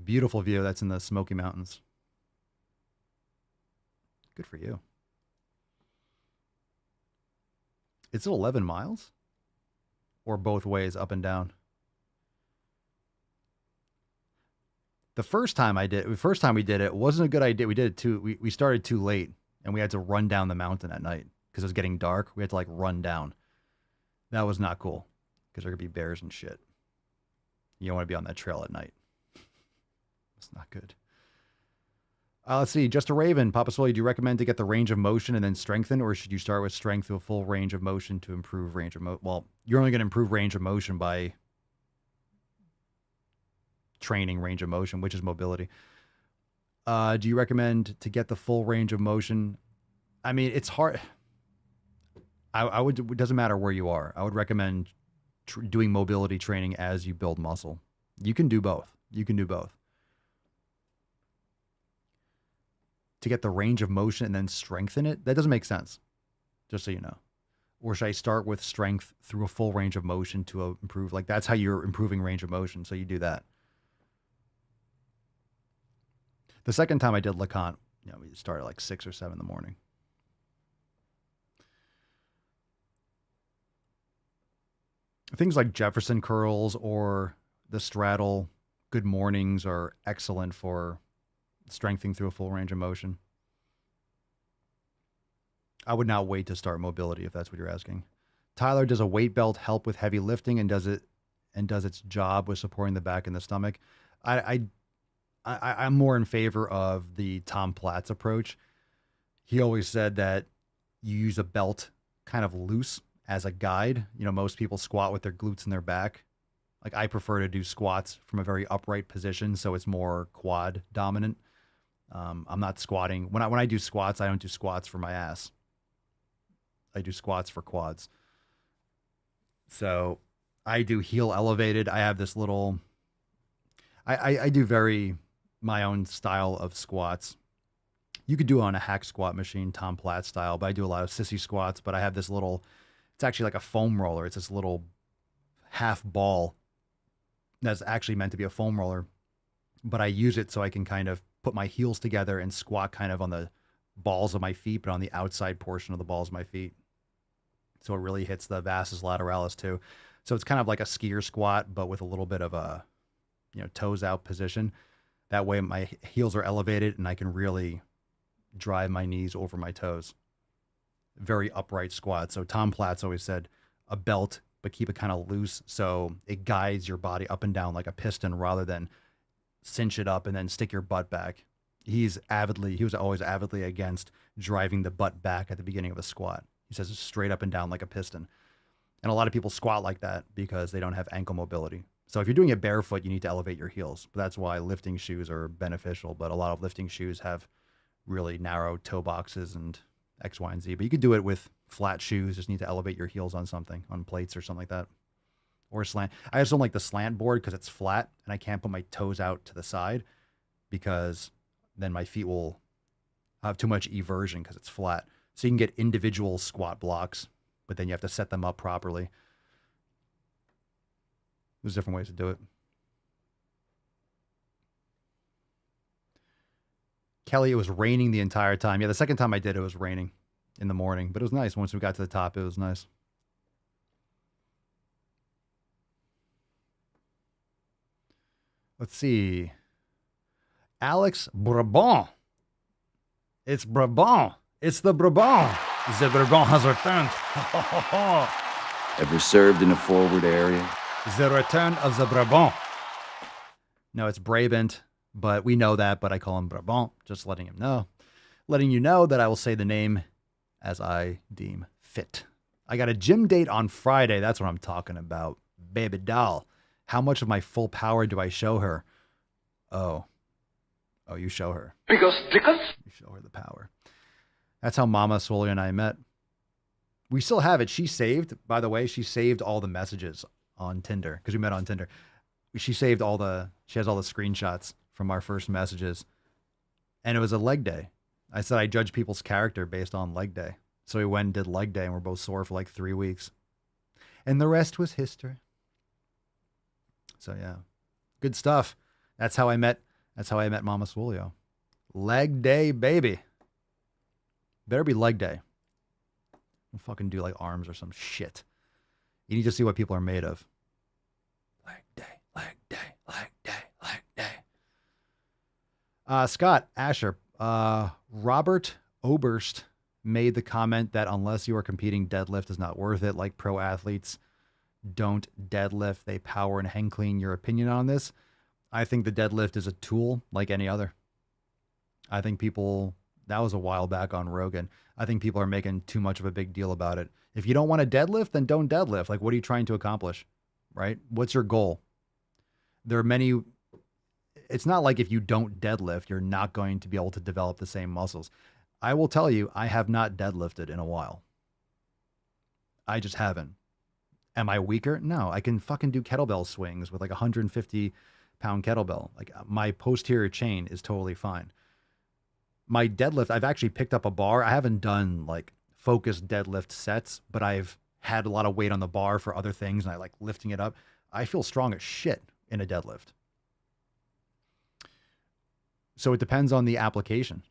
Beautiful view. That's in the Smoky Mountains. Good for you. It's 11 miles? Or both ways, up and down? The first time we did it, wasn't a good idea. We did it we started too late, and we had to run down the mountain at night because it was getting dark. We had to like run down. That was not cool because there could be bears and shit. You don't want to be on that trail at night. It's not good. Let's see. Just a Raven. Papa Swole, do you recommend to get the range of motion and then strengthen, or should you start with strength to a full range of motion to improve range of motion? Well, you're only going to improve range of motion by training range of motion, which is mobility. Do you recommend to get the full range of motion? I mean, it's hard. I would, it doesn't matter where you are. I would recommend doing mobility training as you build muscle. You can do both. To get the range of motion and then strengthen it, that doesn't make sense, just so you know. Or should I start with strength through a full range of motion to improve? Like, that's how you're improving range of motion, so you do that. The second time I did LeConte, we started like 6 or 7 in the morning. Things like Jefferson curls or the straddle good mornings are excellent for strengthening through a full range of motion. I would not wait to start mobility if that's what you're asking. Tyler, does a weight belt help with heavy lifting, and does its job with supporting the back and the stomach? I'm more in favor of the Tom Platz approach. He always said that you use a belt kind of loose as a guide. Most people squat with their glutes in their back. Like, I prefer to do squats from a very upright position, so it's more quad dominant. I'm not squatting. When I do squats, I don't do squats for my ass. I do squats for quads. So I do heel elevated. I have this little, I do very my own style of squats. You could do it on a hack squat machine, Tom Platz style, but I do a lot of sissy squats. But I have this little, it's actually like a foam roller. It's this little half ball that's actually meant to be a foam roller. but I use it so I can kind of put my heels together and squat kind of on the balls of my feet, but on the outside portion of the balls of my feet. So it really hits the vastus lateralis too. So it's kind of like a skier squat, but with a little bit of a, toes out position. That way my heels are elevated and I can really drive my knees over my toes. Very upright squat. So Tom Platz always said a belt, but keep it kind of loose so it guides your body up and down like a piston rather than cinch it up and then stick your butt back. He was always avidly against driving the butt back at the beginning of a squat. He says it's straight up and down like a piston. And a lot of people squat like that because they don't have ankle mobility. So if you're doing it barefoot, you need to elevate your heels. But that's why lifting shoes are beneficial. But a lot of lifting shoes have really narrow toe boxes and X, Y, and Z. But you could do it with flat shoes. Just need to elevate your heels on something, on plates or something like that. Or slant. I just don't like the slant board because it's flat and I can't put my toes out to the side because then my feet will have too much eversion because it's flat. So you can get individual squat blocks, but then you have to set them up properly. There's different ways to do it. Kelly, it was raining the entire time. Yeah, the second time I did, it was raining in the morning, but it was nice. Once we got to the top, it was nice. Let's see. Alex Brabant. It's Brabant. It's the Brabant. The Brabant has returned. Ever served in a forward area? The return of the Brabant. No, it's Brabant, but we know that, but I call him Brabant, just letting him know. Letting you know that I will say the name as I deem fit. I got a gym date on Friday. That's what I'm talking about. Baby doll. How much of my full power do I show her? Oh, you show her. Because You show her the power. That's how Mama Swole and I met. We still have it. She saved, by the way, she saved all the messages on Tinder because we met on Tinder. She has all the screenshots from our first messages. And it was a leg day. I said I judge people's character based on leg day. So we went and did leg day and we're both sore for like 3 weeks. And the rest was history. So yeah, good stuff. That's how I met Mama Swolio. Leg day, baby. Better be leg day. Don't fucking do like arms or some shit. You need to see what people are made of. Leg day, leg day, leg day, leg day. Scott Asher, Robert Oberst made the comment that unless you are competing, deadlift is not worth it. Like pro athletes don't deadlift, they power and hang clean. Your opinion on this? I think the deadlift is a tool like any other. I think that was a while back on Rogan. I think people are making too much of a big deal about it. If you don't want to deadlift, then don't deadlift. Like, what are you trying to accomplish, right? What's your goal? There are many. It's not like if you don't deadlift, you're not going to be able to develop the same muscles. I will tell you, I have not deadlifted in a while. I just haven't. Am I weaker? No, I can fucking do kettlebell swings with like 150-pound kettlebell. Like my posterior chain is totally fine. My deadlift, I've actually picked up a bar. I haven't done like focused deadlift sets, but I've had a lot of weight on the bar for other things and I like lifting it up. I feel strong as shit in a deadlift. So it depends on the application.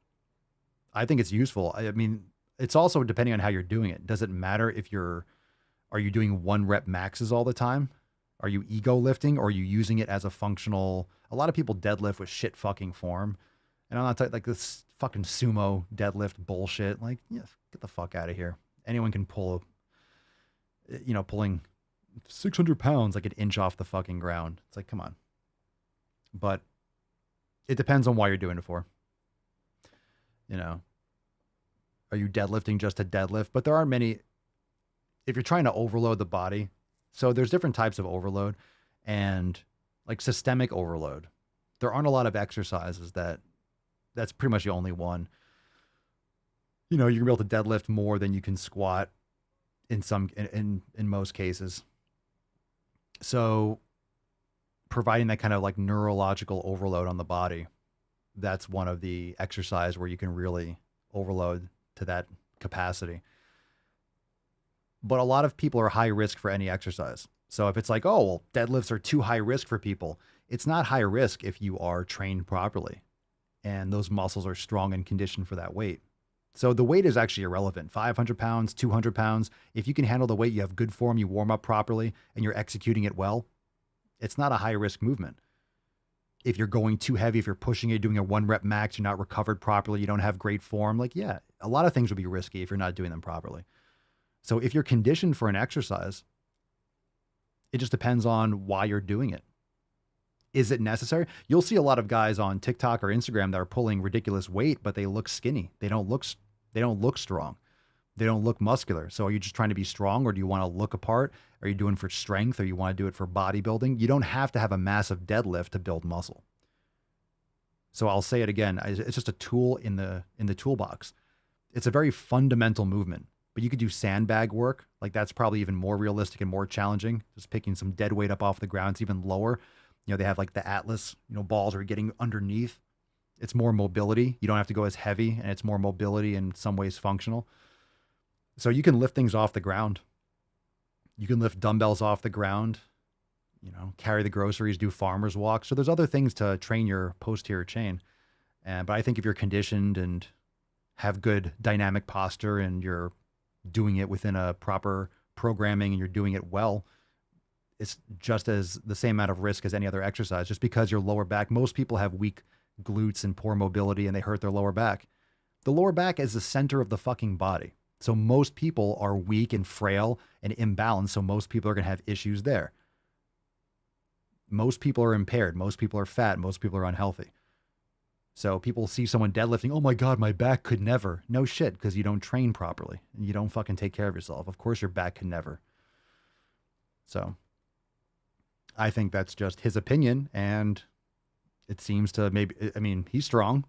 I think it's useful. I mean, it's also depending on how you're doing it. Does it matter if are you doing 1 rep maxes all the time? Are you ego lifting or are you using it as a functional? A lot of people deadlift with shit fucking form. And I'm not talking like this fucking sumo deadlift bullshit. Like, yeah, get the fuck out of here. Anyone can pull pulling 600 pounds like an inch off the fucking ground. It's like, come on. But it depends on why you're doing it for. Are you deadlifting just to deadlift? But there are many, if you're trying to overload the body. So there's different types of overload and like systemic overload. There aren't a lot of exercises that's pretty much the only one. You're gonna be able to deadlift more than you can squat in most cases. So providing that kind of like neurological overload on the body, that's one of the exercise where you can really overload to that capacity. But a lot of people are high risk for any exercise. So if it's like, oh, well, deadlifts are too high risk for people. it's not high risk if you are trained properly and those muscles are strong and conditioned for that weight. So the weight is actually irrelevant. 500 pounds, 200 pounds. If you can handle the weight, you have good form, you warm up properly, and you're executing it well, it's not a high risk movement. If you're going too heavy, if you're pushing it, doing a 1 rep max, you're not recovered properly, you don't have great form, like, yeah, a lot of things would be risky if you're not doing them properly. So if you're conditioned for an exercise, it just depends on why you're doing it. Is it necessary? You'll see a lot of guys on TikTok or Instagram that are pulling ridiculous weight, but they look skinny. They don't look strong. They don't look muscular. So are you just trying to be strong, or do you want to look apart? Are you doing for strength, or you want to do it for bodybuilding? You don't have to have a massive deadlift to build muscle. So I'll say it again. It's just a tool in the toolbox. It's a very fundamental movement, but you could do sandbag work. Like, that's probably even more realistic and more challenging. Just picking some dead weight up off the ground. It's even lower. You know, they have like the Atlas, balls are getting underneath. It's more mobility. You don't have to go as heavy, and it's more mobility, and in some ways functional. So you can lift things off the ground. You can lift dumbbells off the ground, carry the groceries, do farmer's walks. So there's other things to train your posterior chain. But I think if you're conditioned and have good dynamic posture, and you're doing it within a proper programming, and you're doing it well, it's just as the same amount of risk as any other exercise. Just because your lower back, most people have weak glutes and poor mobility, and they hurt their lower back. The lower back is the center of the fucking body. So most people are weak and frail and imbalanced. So most people are going to have issues there. Most people are impaired. Most people are fat. Most people are unhealthy. So people see someone deadlifting, oh my God, my back could never. No shit, because you don't train properly and you don't fucking take care of yourself. Of course your back can never. So I think that's just his opinion, and it seems to he's strong.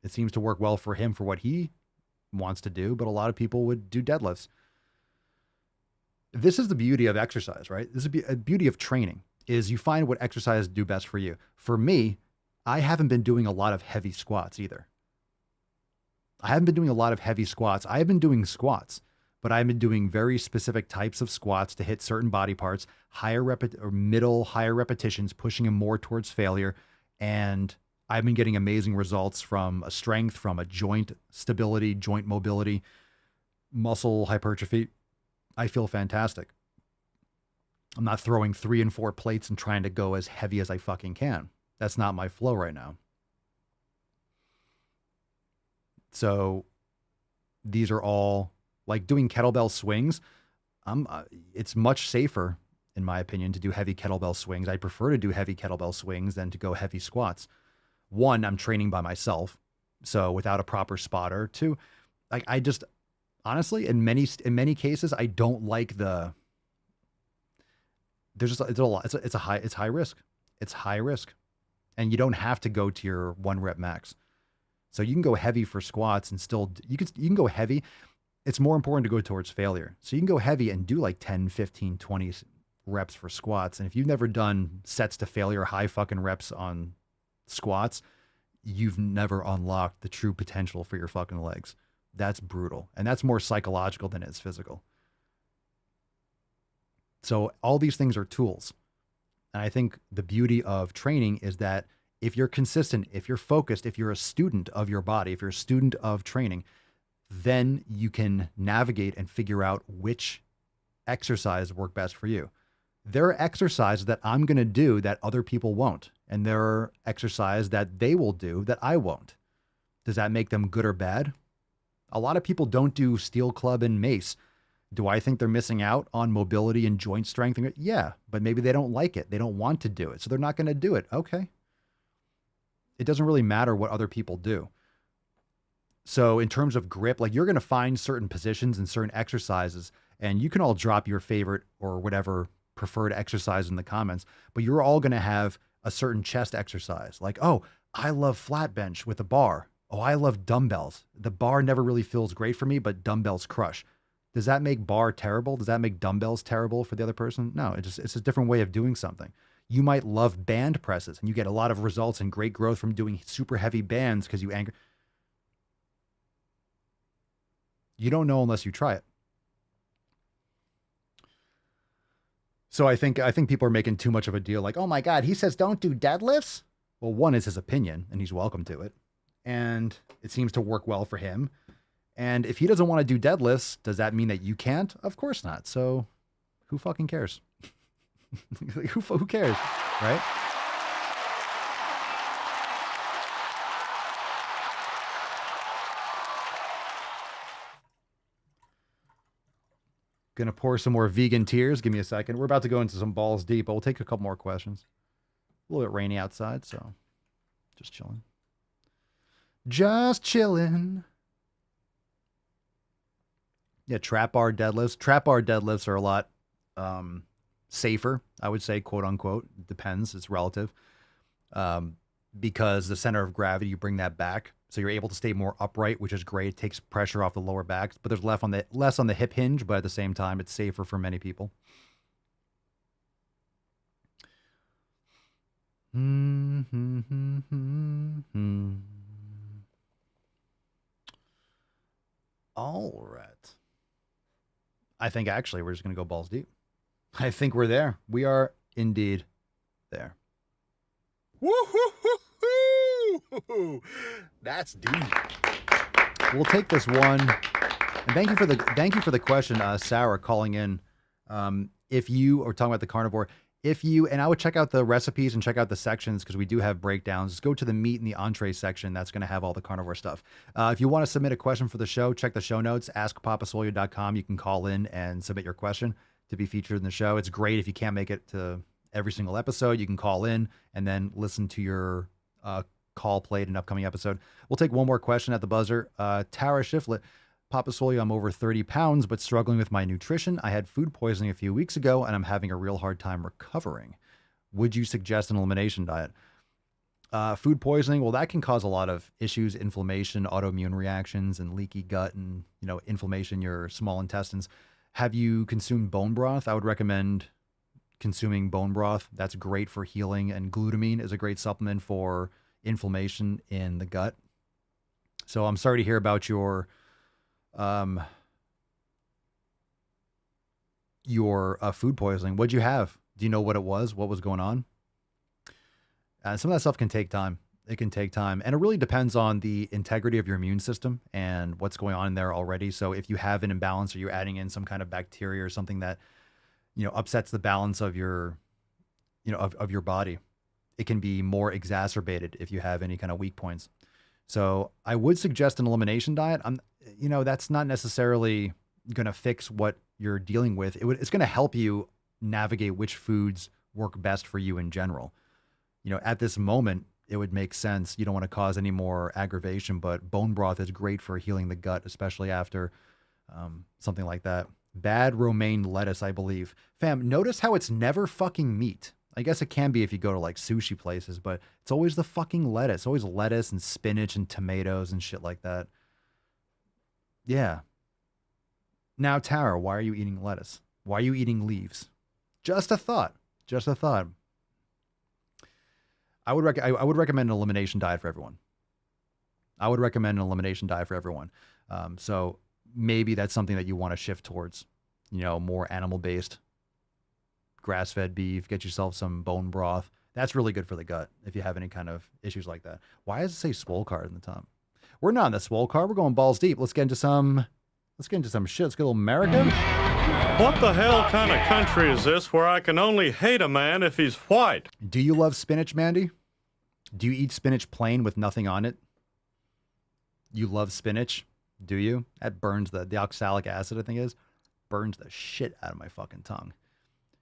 It seems to work well for him for what he wants to do, but a lot of people would do deadlifts. This is the beauty of exercise, right? This is the beauty of training, is you find what exercise do best for you. For me, I haven't been doing a lot of heavy squats either. I haven't been doing a lot of heavy squats. I have been doing squats, but I've been doing very specific types of squats to hit certain body parts, higher repetitions, pushing them more towards failure. And I've been getting amazing results from a strength, from a joint stability, joint mobility, muscle hypertrophy. I feel fantastic. I'm not throwing 3 and 4 plates and trying to go as heavy as I fucking can. That's not my flow right now. So these are all, like doing kettlebell swings. It's much safer, in my opinion, to do heavy kettlebell swings. I prefer to do heavy kettlebell swings than to go heavy squats. 1, I'm training by myself, so without a proper spotter. 2, like, I just honestly, in many cases, I don't like it's high risk. It's high risk, and you don't have to go to your 1 rep max. So you can go heavy for squats and still you can go heavy. It's more important to go towards failure. So you can go heavy and do like 10, 15, 20 reps for squats. And if you've never done sets to failure, high fucking reps on squats, you've never unlocked the true potential for your fucking legs. That's brutal. And that's more psychological than it's physical. So all these things are tools. And I think the beauty of training is that if you're consistent, if you're focused, if you're a student of your body, if you're a student of training, then you can navigate and figure out which exercise work best for you. There are exercises that I'm going to do that other people won't. And there are exercises that they will do that I won't. Does that make them good or bad? A lot of people don't do steel club and mace. Do I think they're missing out on mobility and joint strength? Yeah, but maybe they don't like it. They don't want to do it. So they're not going to do it. Okay. It doesn't really matter what other people do. So in terms of grip, like, you're going to find certain positions and certain exercises, and you can all drop your favorite or whatever preferred exercise in the comments, but you're all going to have a certain chest exercise. Like, oh, I love flat bench with a bar. Oh, I love dumbbells. The bar never really feels great for me, but dumbbells crush. Does that make bar terrible? Does that make dumbbells terrible for the other person? No, it's a different way of doing something. You might love band presses, and you get a lot of results and great growth from doing super heavy bands because you anchor. You don't know unless you try it. So I think people are making too much of a deal. Like, oh my God, he says don't do deadlifts. Well, one is his opinion, and he's welcome to it, and it seems to work well for him. And if he doesn't want to do deadlifts, does that mean that you can't? Of course not. So who fucking cares? who cares, right? Gonna pour some more vegan tears. Give me a second. We're about to go into some balls deep, but we'll take a couple more questions. A little bit rainy outside, so just chilling. Just chilling. Yeah, trap bar deadlifts. Trap bar deadlifts are a lot safer, I would say, quote unquote. It depends. It's relative. Because the center of gravity, you bring that back. So you're able to stay more upright, which is great. It takes pressure off the lower back, but there's less on the hip hinge, but at the same time, it's safer for many people. All right. I think actually we're just going to go balls deep. I think we're there. We are indeed there. Woo-hoo-hoo-hoo! That's deep. We'll take this one. And thank you for the question, Sarah, calling in. If you are talking about the carnivore, and I would check out the recipes and check out the sections because we do have breakdowns. Just go to the meat and the entree section. That's going to have all the carnivore stuff. If you want to submit a question for the show, check the show notes, askpapasolio.com. You can call in and submit your question to be featured in the show. It's great if you can't make it to every single episode. You can call in and then listen to your call played in an upcoming episode. We'll take one more question at the buzzer. Tara Shiflett. Papa Solio, I'm over 30 pounds, but struggling with my nutrition. I had food poisoning a few weeks ago, and I'm having a real hard time recovering. Would you suggest an elimination diet? Food poisoning, well, that can cause a lot of issues, inflammation, autoimmune reactions, and leaky gut and, inflammation in your small intestines. Have you consumed bone broth? I would recommend consuming bone broth. That's great for healing, and glutamine is a great supplement for inflammation in the gut. So I'm sorry to hear about your food poisoning. What'd you have? Do you know what it was? What was going on? Some of that stuff can take time. It can take time. And it really depends on the integrity of your immune system and what's going on in there already. So if you have an imbalance or you're adding in some kind of bacteria or something that, upsets the balance of your, of your body, it can be more exacerbated if you have any kind of weak points. So I would suggest an elimination diet. That's not necessarily going to fix what you're dealing with. It's going to help you navigate which foods work best for you in general. At this moment, it would make sense. You don't want to cause any more aggravation, but bone broth is great for healing the gut, especially after something like that. Bad romaine lettuce, I believe. Fam, notice how it's never fucking meat. I guess it can be if you go to like sushi places, but it's always the fucking lettuce. Always lettuce and spinach and tomatoes and shit like that. Yeah. Now, Tara, why are you eating lettuce? Why are you eating leaves? Just a thought. Just a thought. I would recommend an elimination diet for everyone. So maybe that's something that you want to shift towards, more animal-based, grass-fed beef, get yourself some bone broth. That's really good for the gut if you have any kind of issues like that. Why does it say Swole card in the top? We're not in the Swole card. We're going balls deep. Let's get into some shit. Let's get a little America. What the hell kind of country is this where I can only hate a man if he's white? Do you love spinach, Mandy? Do you eat spinach plain with nothing on it? You love spinach? Do you? That burns the oxalic acid, I think it is. Burns the shit out of my fucking tongue.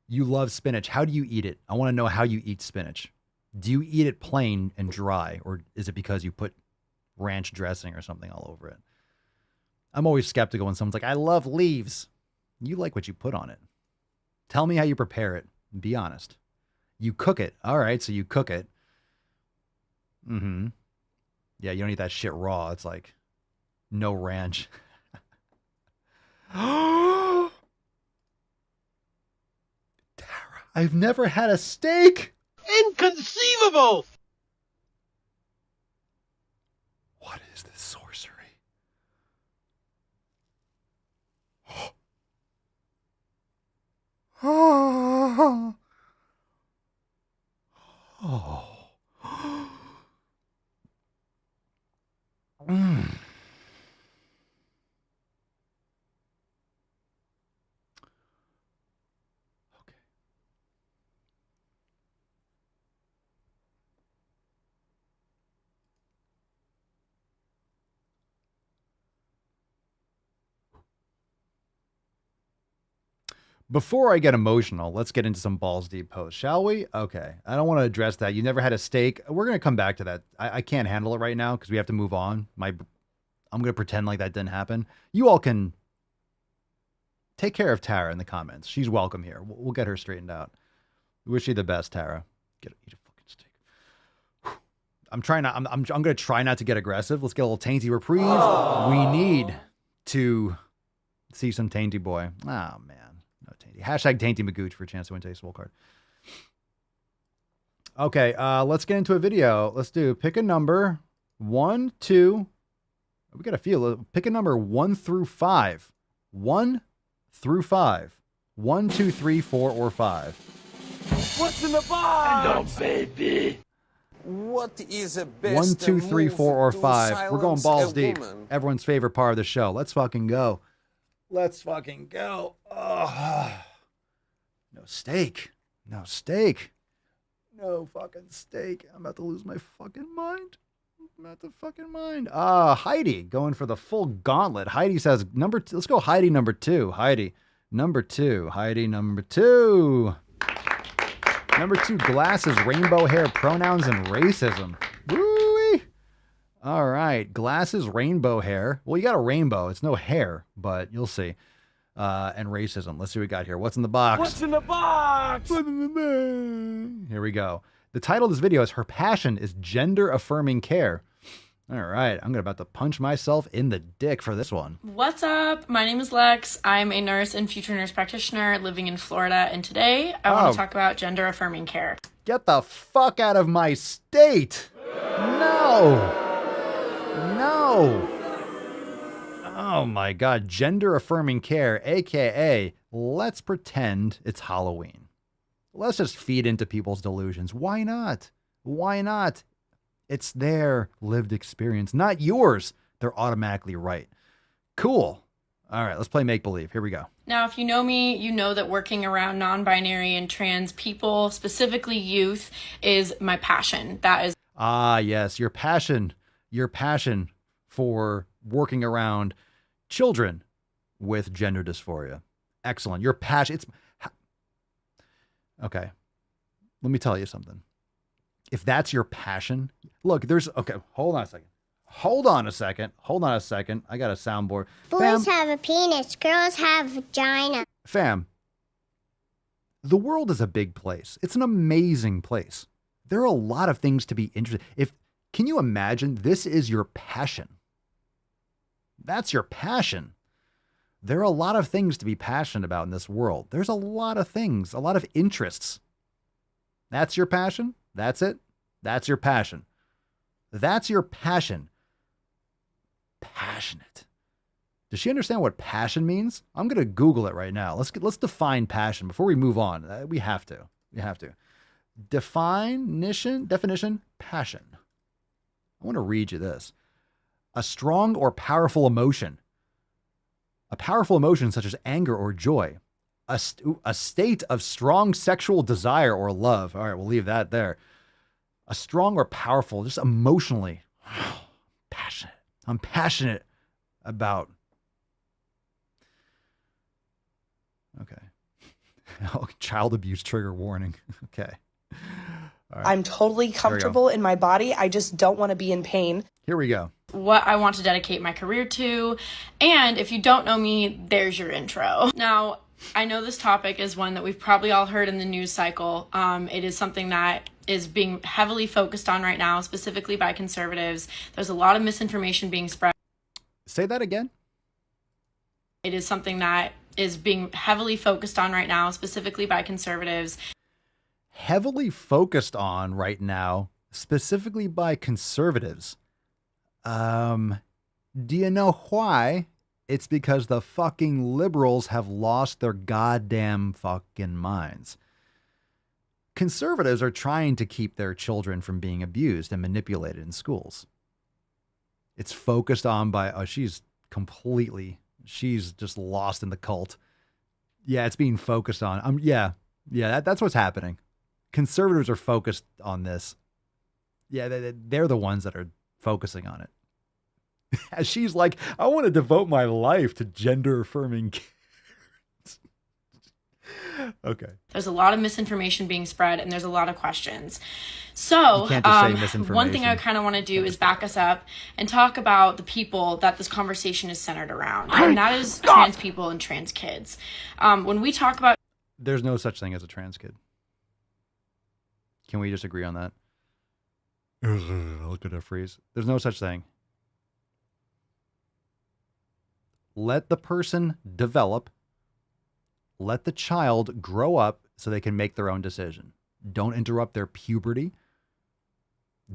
You love spinach. How do you eat it? I want to know how you eat spinach. Do you eat it plain and dry, or is it because you put ranch dressing or something all over it? I'm always skeptical when someone's like, I love leaves. You like what you put on it. Tell me how you prepare it. Be honest. You cook it. All right, so you cook it. Mm-hmm. Yeah, you don't eat that shit raw. It's like no ranch. Tara, I've never had a steak. Inconceivable! What is this sorcery? Before I get emotional, let's get into some balls deep posts, shall we? Okay. I don't want to address that. You never had a steak. We're going to come back to that. I can't handle it right now because we have to move on. I'm going to pretend like that didn't happen. You all can take care of Tara in the comments. She's welcome here. We'll get her straightened out. We wish you the best, Tara. Eat a fucking steak. I'm going to try not to get aggressive. Let's get a little tainty reprieve. Oh. We need to see some tainty boy. Oh, man. No tainty. Hashtag tainty Magooch for a chance to win today's Swole card. Okay, let's get into a video. Let's do pick a number 1, 2. We got to feel. Pick a number 1 through 5. 1 through 5. 1, 2, 3, 4, or 5. What's in the box? Hello, baby. What is a best 1, 2, 3, 4, or to 5. We're going silence balls a deep. woman? Everyone's favorite part of the show. Let's fucking go. Let's fucking go. Oh. No steak. No steak. No fucking steak. I'm about to lose my fucking mind. Heidi going for the full gauntlet. Heidi says number 2. Let's go Heidi number 2. Heidi number 2. Heidi number 2. Number 2, glasses, rainbow hair, pronouns, and racism. Woo-wee. All right, glasses, rainbow hair. Well, you got a rainbow. It's no hair, but you'll see. And racism. Let's see what we got here. What's in the box? What's in the box? Here we go. The title of this video is Her Passion is Gender Affirming Care. All right, I'm about to punch myself in the dick for this one. What's up? My name is Lex. I'm a nurse and future nurse practitioner living in Florida, and today I want to talk about gender affirming care. Get the fuck out of my state. No. Oh my God. Gender affirming care, AKA, let's pretend it's Halloween. Let's just feed into people's delusions. Why not? Why not? It's their lived experience, not yours. They're automatically right. Cool. All right, let's play make-believe. Here we go. Now, if you know me, you know that working around non-binary and trans people, specifically youth, is my passion. That is... Ah, yes, your passion for working around children with gender dysphoria. Excellent. Your passion. Okay. Let me tell you something. If that's your passion, look, hold on a second. I got a soundboard. Boys have a penis, girls have a vagina. Fam, the world is a big place. It's an amazing place. There are a lot of things to be interested. Can you imagine this is your passion? That's your passion. There are a lot of things to be passionate about in this world. There's a lot of things, a lot of interests. That's your passion? That's it? That's your passion. That's your passion. Passionate. Does she understand what passion means? I'm going to Google it right now. Let's define passion before we move on. We have to. Definition, passion. I want to read you this. A strong or powerful emotion. A powerful emotion such as anger or joy. A state of strong sexual desire or love. All right, we'll leave that there. A strong or powerful, just emotionally passionate. I'm passionate about. Okay. Child abuse trigger warning. Okay. Right. I'm totally comfortable in my body. I just don't want to be in pain. Here we go. What I want to dedicate my career to. And if you don't know me, there's your intro. Now, I know this topic is one that we've probably all heard in the news cycle. It is something that is being heavily focused on right now, specifically by conservatives. There's a lot of misinformation being spread. Say that again. It is something that is being heavily focused on right now, specifically by conservatives. Heavily focused on right now, specifically by conservatives. Do you know why? It's because the fucking liberals have lost their goddamn fucking minds. Conservatives are trying to keep their children from being abused and manipulated in schools. It's focused on by, she's just lost in the cult. Yeah, it's being focused on. That's what's happening. Conservatives are focused on this. Yeah, they're the ones that are focusing on it. She's like, I want to devote my life to gender affirming. Okay. There's a lot of misinformation being spread, and there's a lot of questions. So, You can't just say misinformation. one thing I kind of want to do is back us up and talk about the people that this conversation is centered around, and that is trans people and trans kids. When we talk about... There's no such thing as a trans kid. Can we just agree on that? Look at that freeze. There's no such thing. Let the person develop. Let the child grow up so they can make their own decision. Don't interrupt their puberty.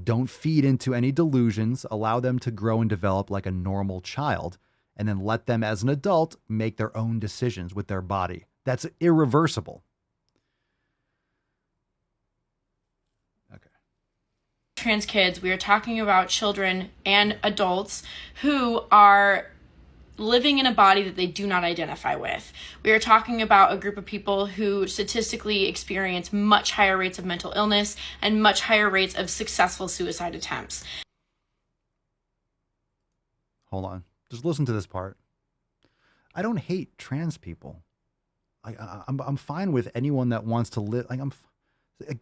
Don't feed into any delusions. Allow them to grow and develop like a normal child. And then let them, as an adult, make their own decisions with their body. That's irreversible. Okay. Trans kids, we are talking about children and adults who are living in a body that they do not identify with. We are talking about a group of people who statistically experience much higher rates of mental illness and much higher rates of successful suicide attempts. Hold on. Just listen to this part. I don't hate trans people. I'm fine with anyone that wants to live.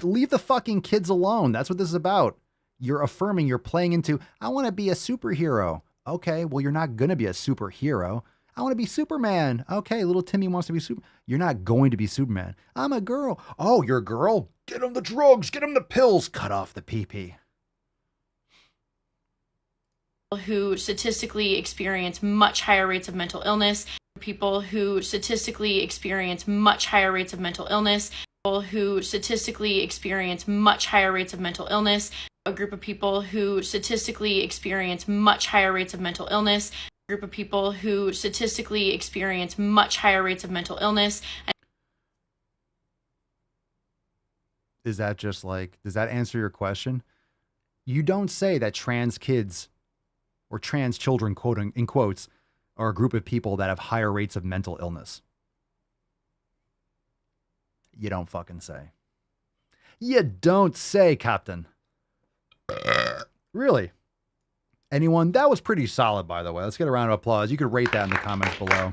Leave the fucking kids alone. That's what this is about. You're affirming, you're playing into, I want to be a superhero. Okay, well, you're not going to be a superhero. I want to be Superman. Okay, little Timmy wants to be Superman. You're not going to be Superman. I'm a girl. Oh, you're a girl? Get him the drugs. Get him the pills. Cut off the pee-pee. Who statistically experience much higher rates of mental illness. People who statistically experience much higher rates of mental illness. People who statistically experience much higher rates of mental illness. A group of people who statistically experience much higher rates of mental illness. A group of people who statistically experience much higher rates of mental illness. Is that just like, does that answer your question? You don't say that trans kids or trans children, quoting in quotes, are a group of people that have higher rates of mental illness. You don't fucking say. You don't say, Captain. Really? Anyone? That was pretty solid, by the way. Let's get a round of applause. You could rate that in the comments below.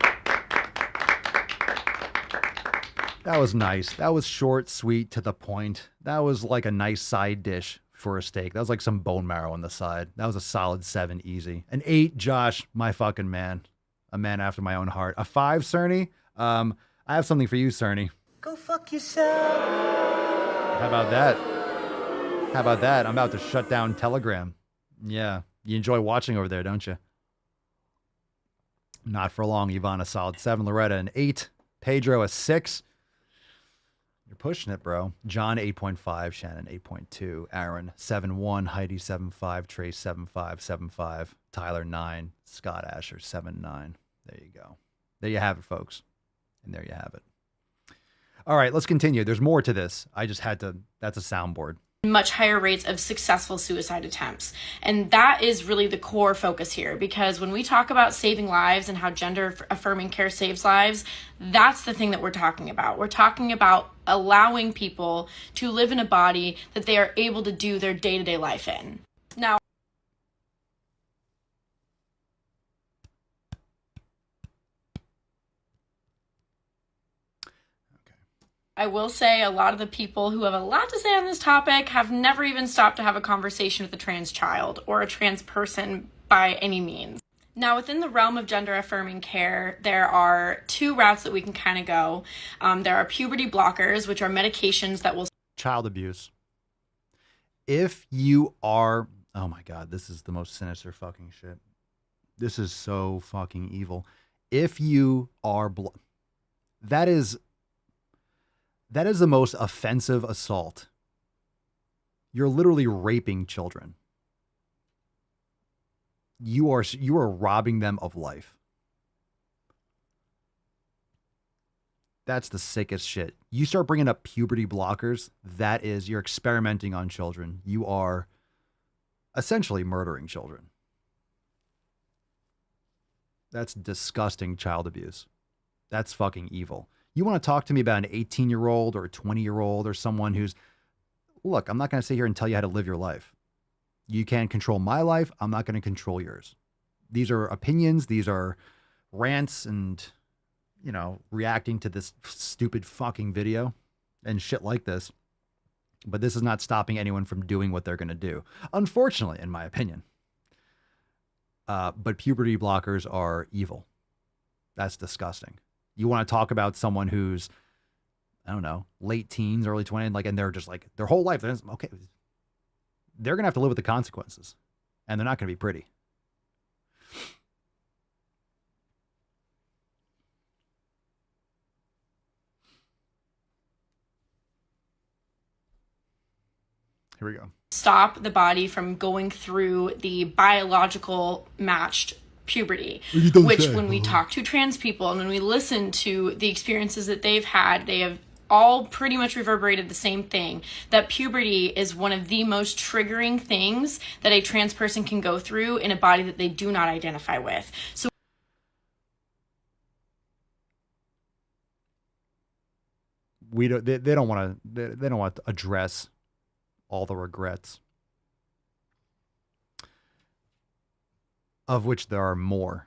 That was nice. That was short, sweet, to the point. That was like a nice side dish for a steak. That was like some bone marrow on the side. That was a solid 7, easy. An 8, Josh, my fucking man. A man after my own heart. A 5, Cerny. I have something for you, Cerny. Go fuck yourself. How about that? How about that? I'm about to shut down Telegram. Yeah. You enjoy watching over there, don't you? Not for long, Yvonne, a solid 7. Loretta, an 8. Pedro, a 6. You're pushing it, bro. John, 8.5. Shannon, 8.2. Aaron, 7.1. Heidi, 7.5. Trace, 7.5. 7.5. Tyler, 9. Scott Asher, 7.9. There you go. There you have it, folks. And there you have it. All right, let's continue. There's more to this. I just had to, that's a soundboard. Much higher rates of successful suicide attempts. And that is really the core focus here, because when we talk about saving lives and how gender affirming care saves lives, that's the thing that we're talking about. We're talking about allowing people to live in a body that they are able to do their day-to-day life in. Now, I will say a lot of the people who have a lot to say on this topic have never even stopped to have a conversation with a trans child or a trans person by any means. Now, within the realm of gender affirming care, there are 2 routes that we can kind of go. There are puberty blockers, which are medications that will... Child abuse. If you are... Oh my God, this is the most sinister fucking shit. This is so fucking evil. If you are... That is the most offensive assault. You're literally raping children. You are robbing them of life. That's the sickest shit. You start bringing up puberty blockers, that is, you're experimenting on children. You are essentially murdering children. That's disgusting child abuse. That's fucking evil. You want to talk to me about an 18-year-old or a 20-year-old or someone who's... Look, I'm not going to sit here and tell you how to live your life. You can't control my life. I'm not going to control yours. These are opinions. These are rants and reacting to this stupid fucking video and shit like this. But this is not stopping anyone from doing what they're going to do, unfortunately, in my opinion. But puberty blockers are evil. That's disgusting. You want to talk about someone who's, I don't know, late teens, early 20s, and they're just their whole life, okay, they're going to have to live with the consequences, and they're not going to be pretty. Here we go. Stop the body from going through the biological matched puberty, which when we talk to trans people and when we listen to the experiences that they've had, they have all pretty much reverberated the same thing, that puberty is one of the most triggering things that a trans person can go through in a body that they do not identify with. So they don't want to address all the regrets, of which there are more.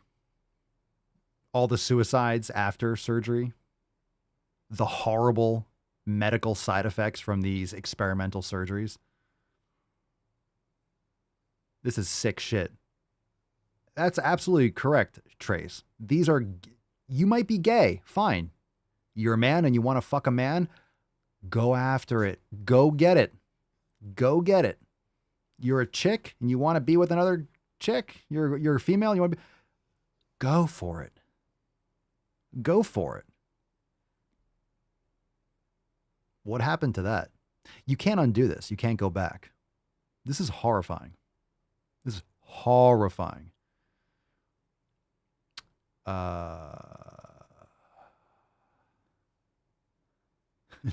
All the suicides after surgery, the horrible medical side effects from these experimental surgeries. This is sick shit. That's absolutely correct, Trace. You might be gay, fine. You're a man and you want to fuck a man, go after it. Go get it. Go get it. You're a chick and you want to be with another chick. You're a female and you want to be. Go for it. Go for it. What happened to that? You can't undo this. You can't go back. This is horrifying. This is horrifying.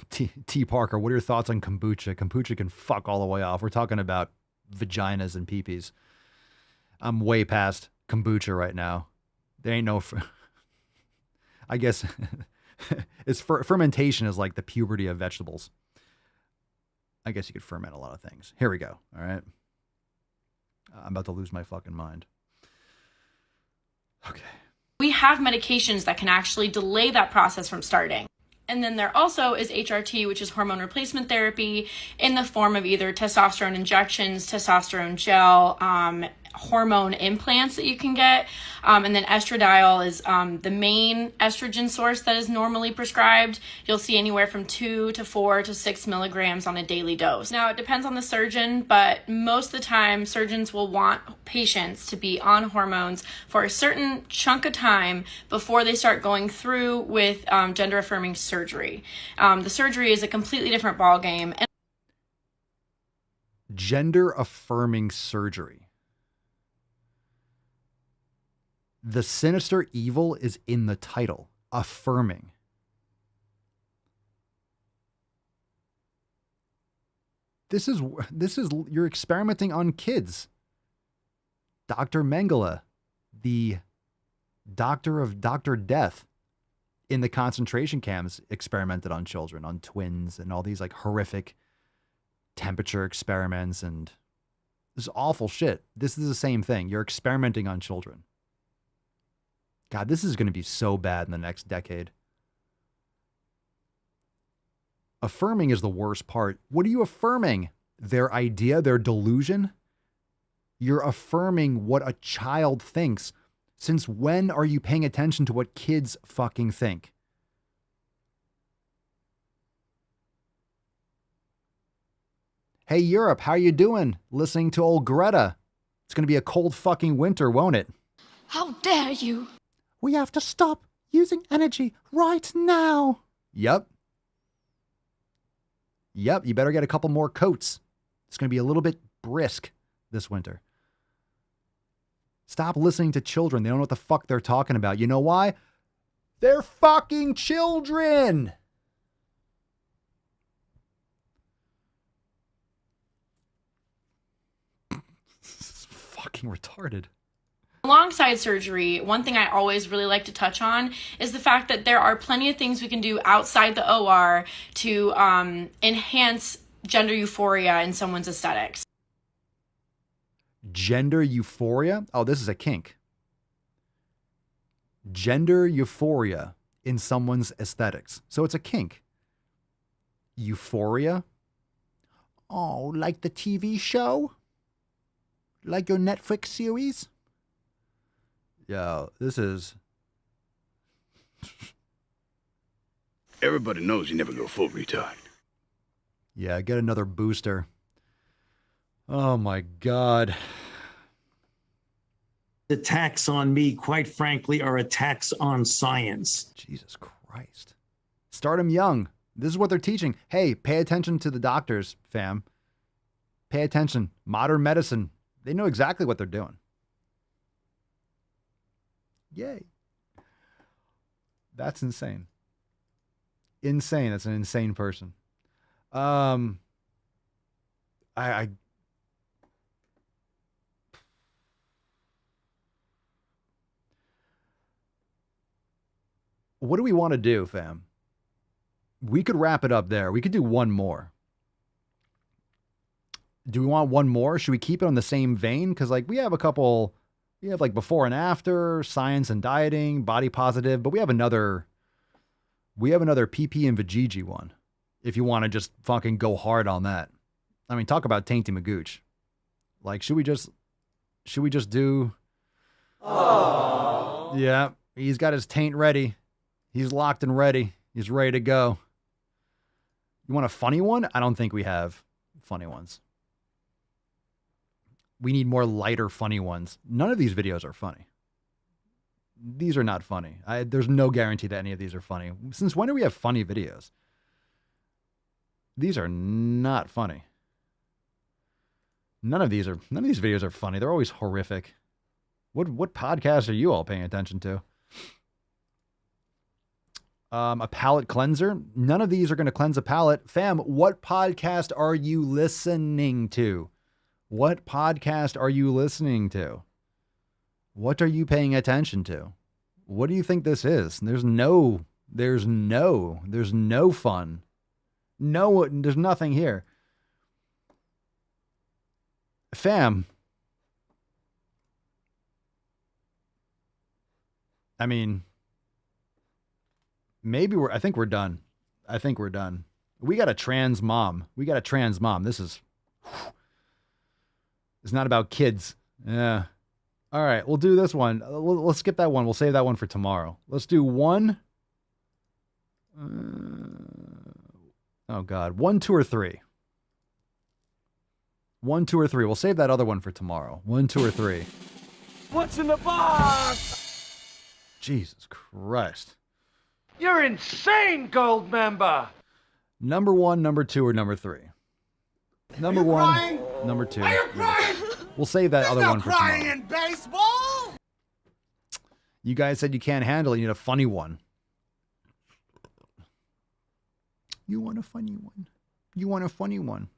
T. Parker, what are your thoughts on kombucha? Kombucha can fuck all the way off. We're talking about vaginas and peepees. I'm way past kombucha right now. There ain't no... I guess fermentation is like the puberty of vegetables. I guess you could ferment a lot of things. Here we go. All right. I'm about to lose my fucking mind. Okay. we have medications that can actually delay that process from starting. And then there also is HRT, which is hormone replacement therapy in the form of either testosterone injections, testosterone gel, hormone implants that you can get. And then estradiol is the main estrogen source that is normally prescribed. You'll see anywhere from 2 to 4 to 6 milligrams on a daily dose. Now, it depends on the surgeon, but most of the time, surgeons will want patients to be on hormones for a certain chunk of time before they start going through with gender-affirming surgery. The surgery is a completely different ballgame. Gender-affirming surgery. The sinister evil is in the title, affirming. This is you're experimenting on kids. Dr. Mengele, the doctor of Dr. Death in the concentration camps, experimented on children, on twins, and all these like horrific temperature experiments, and this is awful shit. This is the same thing. You're experimenting on children. God, this is going to be so bad in the next decade. Affirming is the worst part. What are you affirming? Their idea, their delusion? You're affirming what a child thinks. Since when are you paying attention to what kids fucking think? Hey, Europe, how you doing? Listening to old Greta. It's going to be a cold fucking winter, won't it? How dare you? We have to stop using energy right now. Yep. You better get a couple more coats. It's going to be a little bit brisk this winter. Stop listening to children. They don't know what the fuck they're talking about. You know why? They're fucking children. This is fucking retarded. Alongside surgery, one thing I always really like to touch on is the fact that there are plenty of things we can do outside the OR to enhance gender euphoria in someone's aesthetics. Gender euphoria? Oh, this is a kink. Gender euphoria in someone's aesthetics. So it's a kink. Euphoria. Oh, like the TV show? Like your Netflix series? Yo, this is... Everybody knows you never go full retard. Yeah, get another booster. Oh my God. Attacks on me, quite frankly, are attacks on science. Jesus Christ. Start them young. This is what they're teaching. Hey, pay attention to the doctors, fam. Pay attention. Modern medicine. They know exactly what they're doing. Yay. That's insane. Insane. That's an insane person. What do we want to do, fam? We could wrap it up there. We could do one more. Do we want one more? Should we keep it on the same vein? Because like we have a couple, we have like before and after, science and dieting, body positive, but we have another PP and Vajiji one. If you want to just fucking go hard on that. I mean, talk about Tainty Magooch. Like, should we just do... Oh. Yeah, he's got his taint ready. He's locked and ready. He's ready to go. You want a funny one? I don't think we have funny ones. We need more lighter, funny ones. None of these videos are funny. These are not funny. There's no guarantee that any of these are funny. Since when do we have funny videos? These are not funny. None of these videos are funny. They're always horrific. What podcast are you all paying attention to? A palate cleanser. None of these are going to cleanse a palate. Fam, what podcast are you listening to? What podcast are you listening to? What are you paying attention to? What do you think this is? There's no fun. No, there's nothing here. Fam. I mean, maybe I think we're done. We got a trans mom. This is, it's not about kids. Yeah. All right, we'll do this one. Let's skip that one. We'll save that one for tomorrow. Let's do one. Oh, God. 1, 2, or 3. 1, 2, or 3. We'll save that other one for tomorrow. 1, 2, or 3. What's in the box? Jesus Christ. You're insane, gold member. Number 1, number 2, or number 3? Number 1, number 2. Are you crying? We'll save that other one for tomorrow. Crying in baseball? You guys said you can't handle it. You need a funny one. You want a funny one.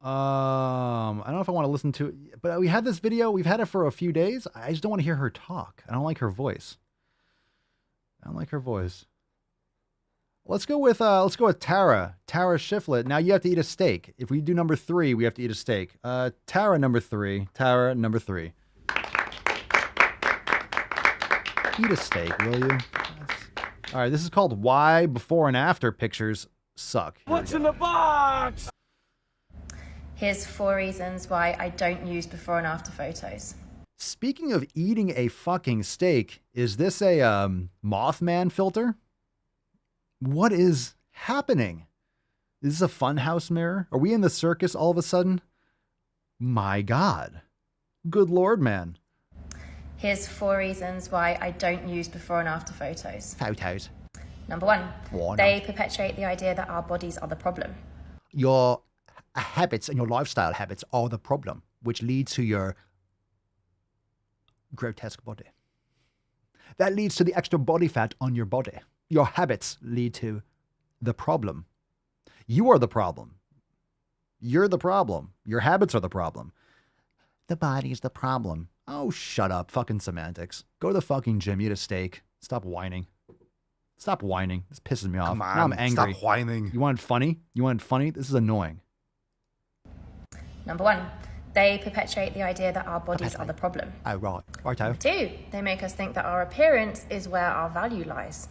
I don't know if I want to listen to it, but we had this video. We've had it for a few days. I just don't want to hear her talk. I don't like her voice. Let's go with Tara. Tara Shiflett. Now you have to eat a steak. If we do number 3, we have to eat a steak. Tara number 3. Eat a steak, will you? All right, this is called Why Before and After Pictures Suck. What's in the box? Here's 4 reasons why I don't use before and after photos. Speaking of eating a fucking steak, is this a Mothman filter? What is happening? Is this a funhouse mirror? Are we in the circus all of a sudden? My God. Good Lord, man. Here's 4 reasons why I don't use before and after photos. Number 1, they perpetuate the idea that our bodies are the problem. Your habits and your lifestyle habits are the problem, which leads to your grotesque body. That leads to the extra body fat on your body. Your habits lead to the problem. You are the problem. You're the problem. Your habits are the problem. The body's the problem. Oh, shut up. Fucking semantics. Go to the fucking gym, eat a steak. Stop whining. This pisses me off. Come on, now I'm angry. stop whining. You want it funny? This is annoying. Number 1, They perpetuate the idea that our bodies are the problem. Oh, right. Righto. 2, they make us think that our appearance is where our value lies.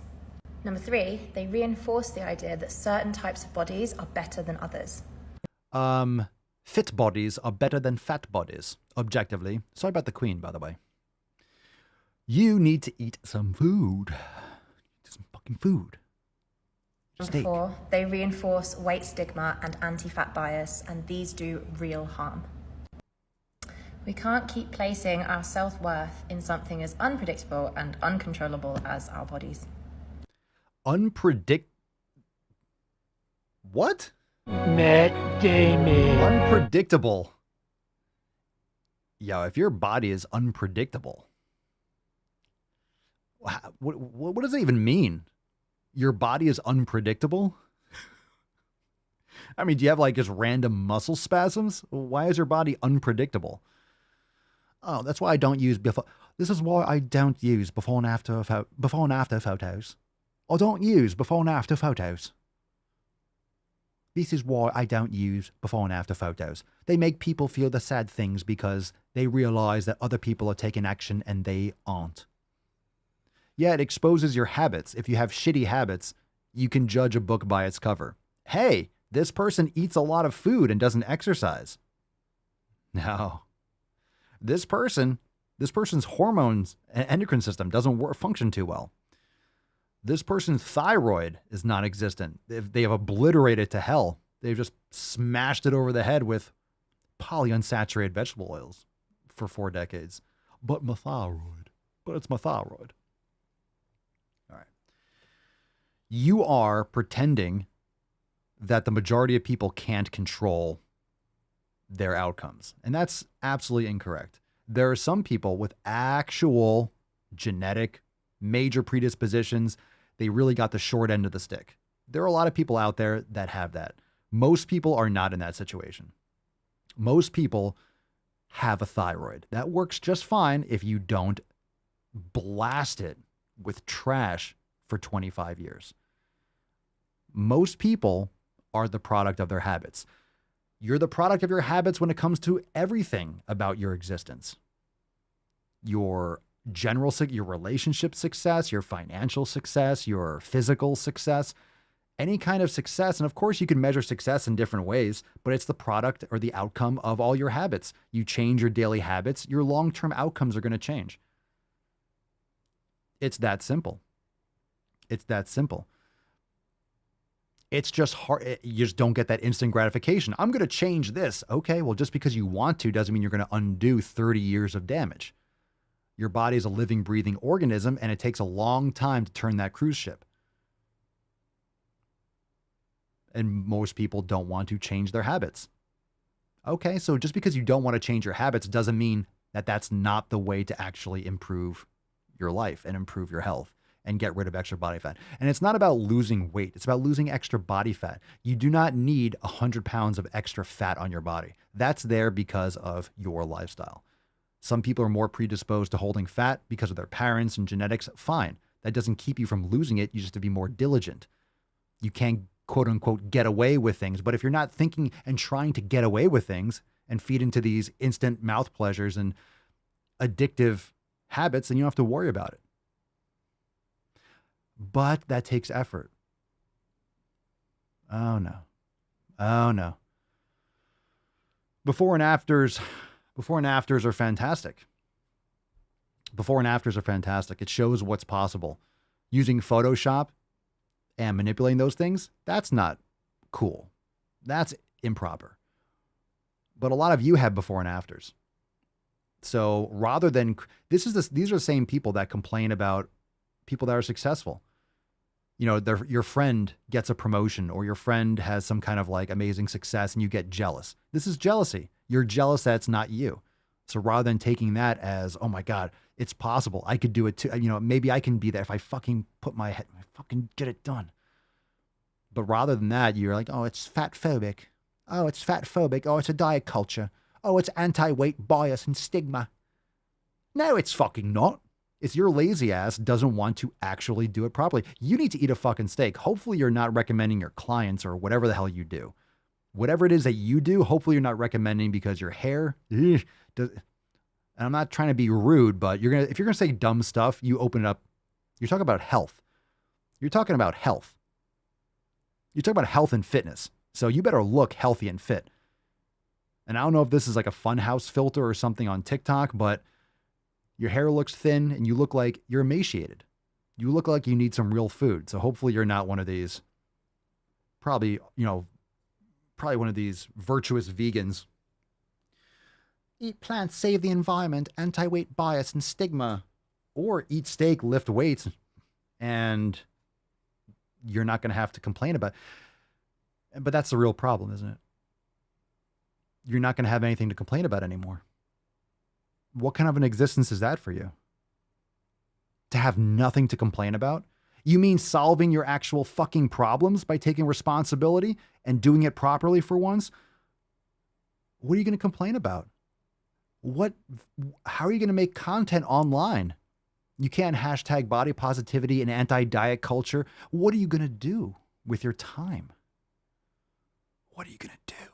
Number 3, they reinforce the idea that certain types of bodies are better than others. Fit bodies are better than fat bodies, objectively. Sorry about the Queen, by the way. You need to eat some food. Some fucking food. Number 4, they reinforce weight stigma and anti-fat bias, and these do real harm. We can't keep placing our self-worth in something as unpredictable and uncontrollable as our bodies. What? Matt Damon. Unpredictable. Yo, if your body is unpredictable, what does it even mean? Your body is unpredictable? I mean, do you have like just random muscle spasms? Why is your body unpredictable? Oh, that's why I don't use before. This is why I don't use before and after photos. I don't use before and after photos. This is why I don't use before and after photos. They make people feel the sad things because they realize that other people are taking action and they aren't. Yeah, it exposes your habits. If you have shitty habits, you can judge a book by its cover. Hey, this person eats a lot of food and doesn't exercise. No. This person's hormones and endocrine system doesn't function too well. This person's thyroid is non-existent. They have obliterated to hell. They've just smashed it over the head with polyunsaturated vegetable oils for 4 decades. But it's my thyroid. All right. You are pretending that the majority of people can't control their outcomes. And that's absolutely incorrect. There are some people with actual genetic major predispositions. They really got the short end of the stick. There are a lot of people out there that have that. Most people are not in that situation. Most people have a thyroid. That works just fine if you don't blast it with trash for 25 years. Most people are the product of their habits. You're the product of your habits when it comes to everything about your existence. Your your relationship success, your financial success, your physical success, any kind of success. And of course you can measure success in different ways, but it's the product or the outcome of all your habits. You change your daily habits, your long-term outcomes are going to change. It's that simple. It's that simple. It's just hard. You just don't get that instant gratification. I'm going to change this. Okay, well, just because you want to doesn't mean you're going to undo 30 years of damage. Your body is a living, breathing organism, and it takes a long time to turn that cruise ship. And most people don't want to change their habits. Okay, so just because you don't want to change your habits doesn't mean that that's not the way to actually improve your life and improve your health and get rid of extra body fat. And it's not about losing weight. It's about losing extra body fat. You do not need 100 pounds of extra fat on your body. That's there because of your lifestyle. Some people are more predisposed to holding fat because of their parents and genetics. Fine. That doesn't keep you from losing it. You just have to be more diligent. You can't, quote unquote, get away with things. But if you're not thinking and trying to get away with things and feed into these instant mouth pleasures and addictive habits, then you don't have to worry about it. But that takes effort. Oh no. Oh no. Before and afters are fantastic. Before and afters are fantastic. It shows what's possible. Using Photoshop and manipulating those things, that's not cool. That's improper. But a lot of you have before and afters. So rather than, these are the same people that complain about people that are successful. You know, your friend gets a promotion or your friend has some kind of like amazing success and you get jealous. This is jealousy. You're jealous that it's not you. So rather than taking that as, oh my God, it's possible, I could do it too. You know, maybe I can be there if I fucking put my head, I fucking get it done. But rather than that, you're like, oh, it's fat phobic. Oh, it's fat phobic. Oh, it's a diet culture. Oh, it's anti-weight bias and stigma. No, it's fucking not. It's your lazy ass doesn't want to actually do it properly. You need to eat a fucking steak. Hopefully you're not recommending your clients or whatever the hell you do. Whatever it is that you do, hopefully you're not recommending because your hair, and I'm not trying to be rude, but if you're going to say dumb stuff, you open it up. You're talking about health. You're talking about health. You're talking about health and fitness. So you better look healthy and fit. And I don't know if this is like a funhouse filter or something on TikTok, but your hair looks thin and you look like you're emaciated. You look like you need some real food. So hopefully you're not one of these, probably one of these virtuous vegans. Eat plants, save the environment, anti-weight bias and stigma. Or eat steak, lift weights, and you're not going to have to complain about it. But that's the real problem, isn't it? You're not going to have anything to complain about anymore. What kind of an existence is that for you? To have nothing to complain about? You mean solving your actual fucking problems by taking responsibility and doing it properly for once? What are you going to complain about? How are you going to make content online? You can't hashtag body positivity and anti-diet culture. What are you going to do with your time? What are you going to do?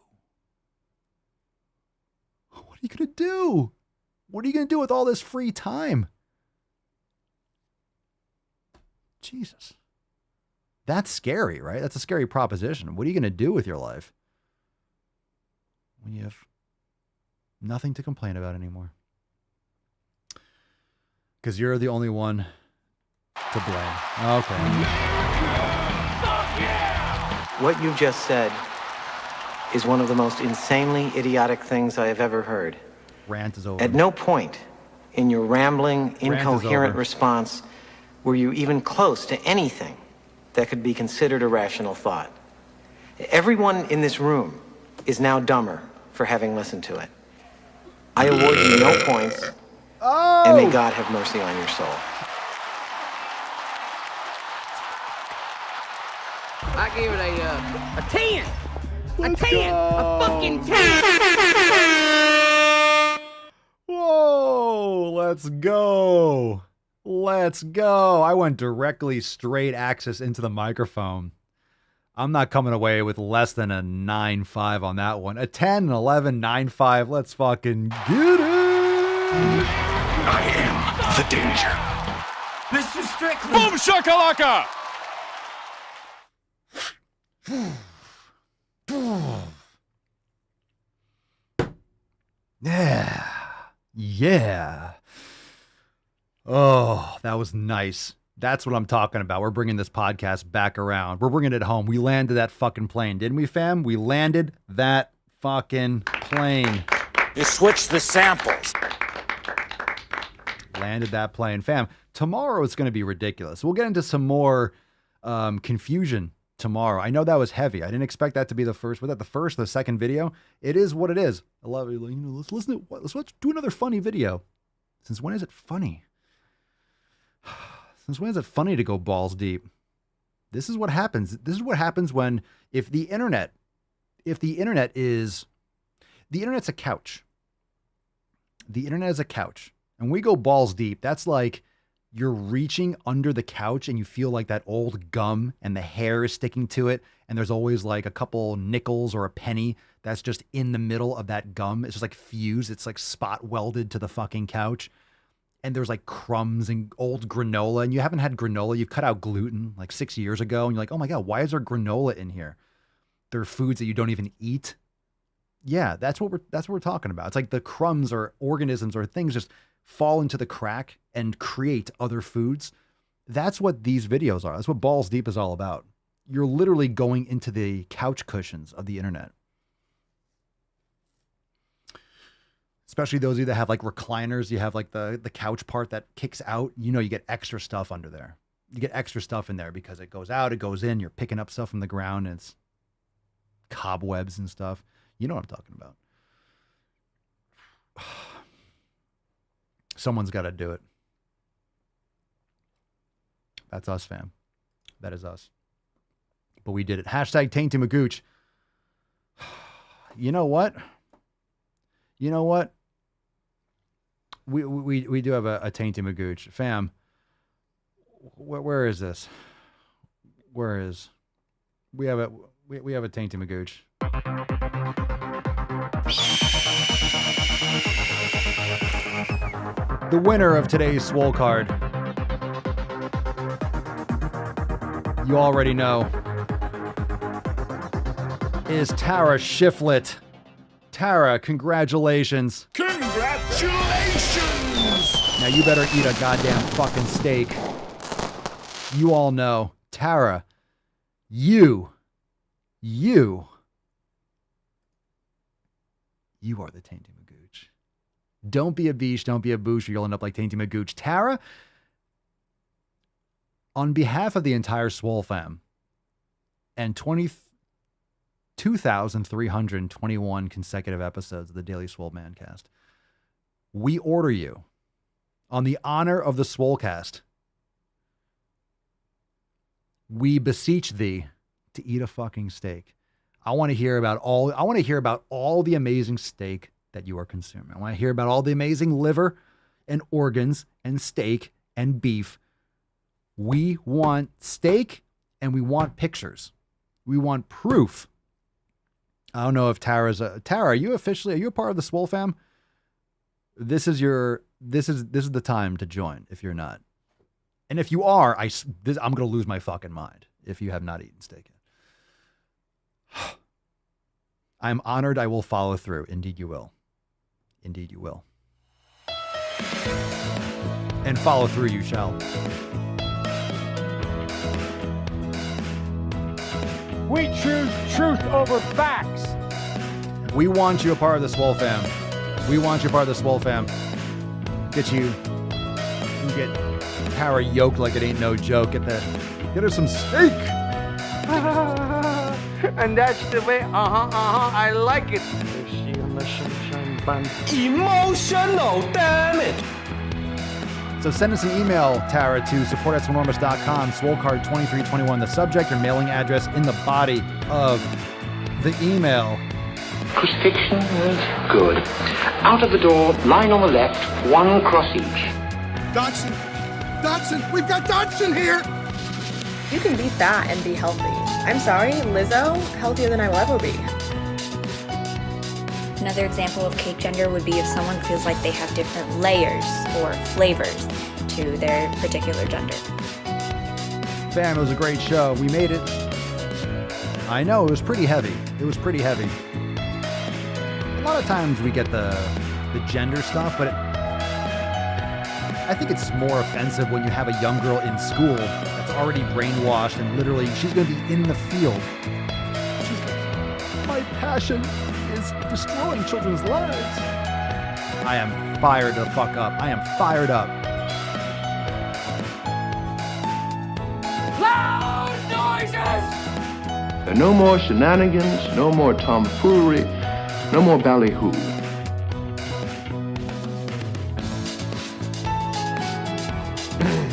What are you going to do? What are you going to do with all this free time? Jesus. That's scary, right? That's a scary proposition. What are you going to do with your life when you have nothing to complain about anymore? Because you're the only one to blame. Okay. What you just said is one of the most insanely idiotic things I have ever heard. Rant is over. At no point in your rambling, incoherent response were you even close to anything that could be considered a rational thought. Everyone in this room is now dumber for having listened to it. I award you no points. Oh! And may God have mercy on your soul. I give it a 10. Let's a 10. Go. A fucking 10. Whoa, let's go. Let's go. I went directly straight axis into the microphone. I'm not coming away with less than a 9.5 on that one. A 10, an 11, 9.5. Let's fucking get it. I am the danger. Mr. Strickland. Boom shakalaka! Yeah. Yeah. Oh, that was nice. That's what I'm talking about. We're bringing this podcast back around. We're bringing it home. We landed that fucking plane, didn't we, fam? We landed that fucking plane. You switched the samples. Landed that plane. Fam, tomorrow it's going to be ridiculous. We'll get into some more confusion tomorrow. I know that was heavy. I didn't expect that to be the first. Was that the first, the second video? It is what it is. I love it. Let's listen to let's do another funny video. Since when is it funny? Since when is it funny to go balls deep? This is what happens. This is what happens when the internet's a couch. The internet is a couch. And we go balls deep. That's like you're reaching under the couch and you feel like that old gum and the hair is sticking to it. And there's always like a couple nickels or a penny that's just in the middle of that gum. It's just like fused. It's like spot welded to the fucking couch. And there's like crumbs and old granola. And you haven't had granola. You've cut out gluten like 6 years ago. And you're like, oh my God, why is there granola in here? There are foods that you don't even eat. Yeah, that's what we're talking about. It's like the crumbs or organisms or things just fall into the crack and create other foods. That's what these videos are. That's what Balls Deep is all about. You're literally going into the couch cushions of the internet. Especially those of you that have like recliners, you have like the couch part that kicks out, you get extra stuff under there. You get extra stuff in there because it goes out, it goes in, you're picking up stuff from the ground and it's cobwebs and stuff. You know what I'm talking about. Someone's got to do it. That's us, fam. That is us. But we did it. Hashtag Tainty Magooch. You know what? You know what? We do have a Tainty Magooch. Fam, where is this? Where is... We have a Tainty Magooch. The winner of today's Swole card, you already know, is Tara Shiflett. Tara, congratulations. Congratulations! Now you better eat a goddamn fucking steak. You all know, Tara, you are the Tainty Magooch. Don't be a beesh, don't be a boosh, or you'll end up like Tainty Magooch. Tara, on behalf of the entire Swole fam and 22,321 consecutive episodes of the Daily Swole Mancast, we order you, on the honor of the Swolecast, we beseech thee to eat a fucking steak. I want to hear about all the amazing steak that you are consuming. I want to hear about all the amazing liver and organs and steak and beef. We want steak and we want pictures. We want proof. I don't know if Tara, are you a part of the Swole fam? This is the time to join if you're not. And if you are, I'm going to lose my fucking mind if you have not eaten steak yet. I'm honored. I will follow through. Indeed you will. Indeed you will. And follow through you shall. We choose truth over facts. We want you a part of the Swole fam. We want you a part of the Swole fam. Get Tara yoked like it ain't no joke. Get her some steak. And that's the way, I like it. Emotional, damn it! So send us an email, Tara, to support@swolenormous.com, swolecard2321, the subject or mailing address in the body of the email. Crucifixion is good. Out of the door, line on the left, one cross each. Dodson, we've got Dodson here! You can be fat and be healthy. I'm sorry, Lizzo, healthier than I will ever be. Another example of cake gender would be if someone feels like they have different layers or flavors to their particular gender. Fam, it was a great show. We made it. I know, it was pretty heavy. A lot of times we get the gender stuff, but I think it's more offensive when you have a young girl in school that's already brainwashed and literally she's going to be in the field. My passion is destroying children's lives. I am fired the fuck up. I am fired up. Loud noises! There are no more shenanigans, no more tomfoolery, no more ballyhoo.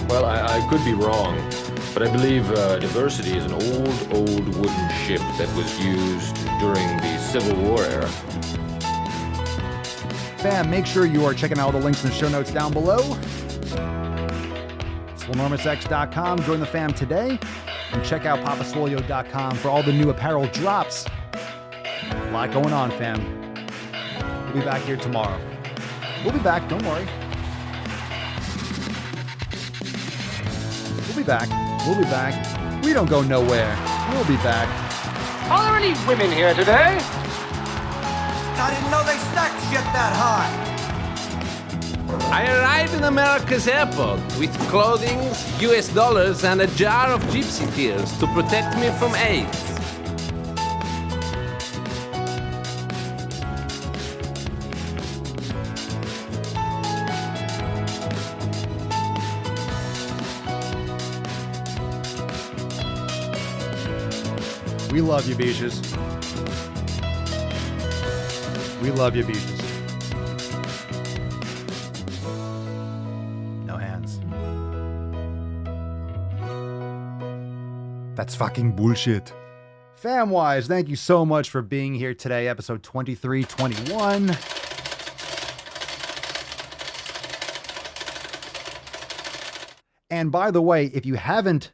Well, I could be wrong, but I believe diversity is an old wooden ship that was used during the Civil War era. Fam, make sure you are checking out all the links in the show notes down below. SwoleNormousX.com. Join the fam today. And check out papaswolio.com for all the new apparel drops. A lot going on, fam. We'll be back here tomorrow. We'll be back, don't worry. We'll be back. We don't go nowhere. We'll be back. Are there any women here today? I didn't know they stacked shit that high. I arrived in America's airport with clothing, US dollars, and a jar of gypsy tears to protect me from AIDS. We love you, Beaches. We love you, Beaches. No hands. That's fucking bullshit. Famwise, thank you so much for being here today, episode 2321. And by the way, if you haven't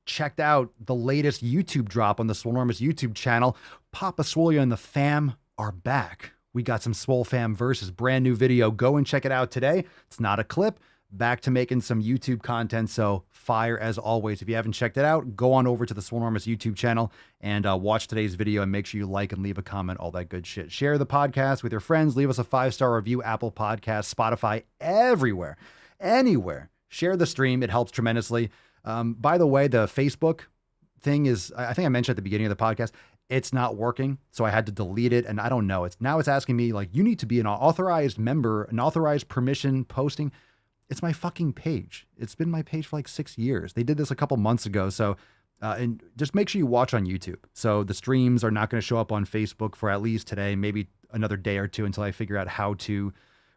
checked out the latest YouTube drop on the Swolenormous YouTube channel. Papa Swole and the fam are back. We got some Swole fam versus brand new video. Go and check it out today. It's not a clip. Back to making some YouTube content, so fire as always. If you haven't checked it out, go on over to the Swolenormous YouTube channel and watch today's video, and make sure you like and leave a comment, all that good shit. Share the podcast with your friends. Leave us a 5-star review, Apple Podcasts, Spotify, everywhere, anywhere. Share the stream. It helps tremendously. By the way, the Facebook thing is, I think I mentioned at the beginning of the podcast, it's not working, so I had to delete it, and I don't know. It's asking me, like, you need to be an authorized member, an authorized permission posting. It's my fucking page. It's been my page for like 6 years. They did this a couple months ago. So, and just make sure you watch on YouTube. So the streams are not going to show up on Facebook for at least today, maybe another day or two until I figure out how to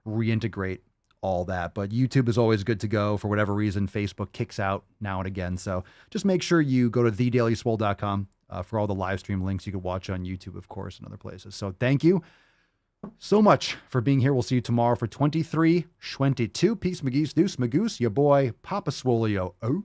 reintegrate all that. But YouTube is always good to go. For whatever reason, Facebook kicks out now and again. So just make sure you go to thedailyswole.com for all the live stream links you can watch on YouTube, of course, and other places. So thank you so much for being here. We'll see you tomorrow for 23-22. Peace, McGee's, Deuce, Magoose, your boy, Papa Swoleo. Out.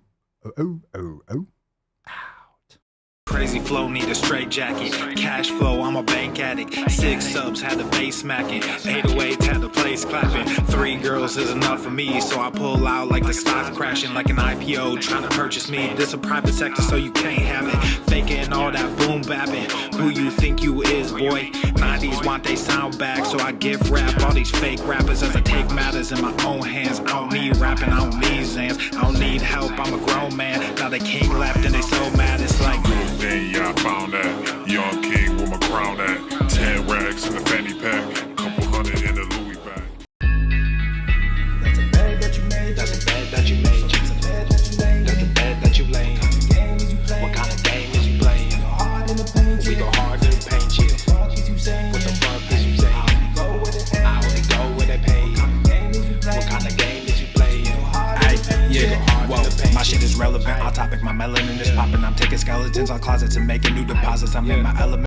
Crazy flow, need a straight jacket. Cash flow, I'm a bank addict. 6 subs, had the bass smacking. 808, had the place clapping. 3 girls is enough for me, so I pull out like the stock's crashing. Like an IPO, trying to purchase me. This a private sector, so you can't have it. Faking all that boom bapping. Who you think you is, boy? 90s want they sound back, so I give rap all these fake rappers as I take matters in my own hands. I don't need rapping, I don't need Zans. I don't need help, I'm a grown man. Now they king left and they so mad, it's like, then yeah, I found that young king with my crown at 10 racks in the fanny pack, couple hundred in the Louis bag. That's a bed that you made. That's a bed that you made. That's a bed that you laid. That's a bed that you laid. What kind of game is you playing? We go hard in the paint, yeah. What the fuck is you saying? I only go where they pay. What kind of game is you playing? Yeah, whoa, my shit is relevant. On topic, my melanin is popping. I'm taking skeletons on closets and making new deposits. I'm in my element.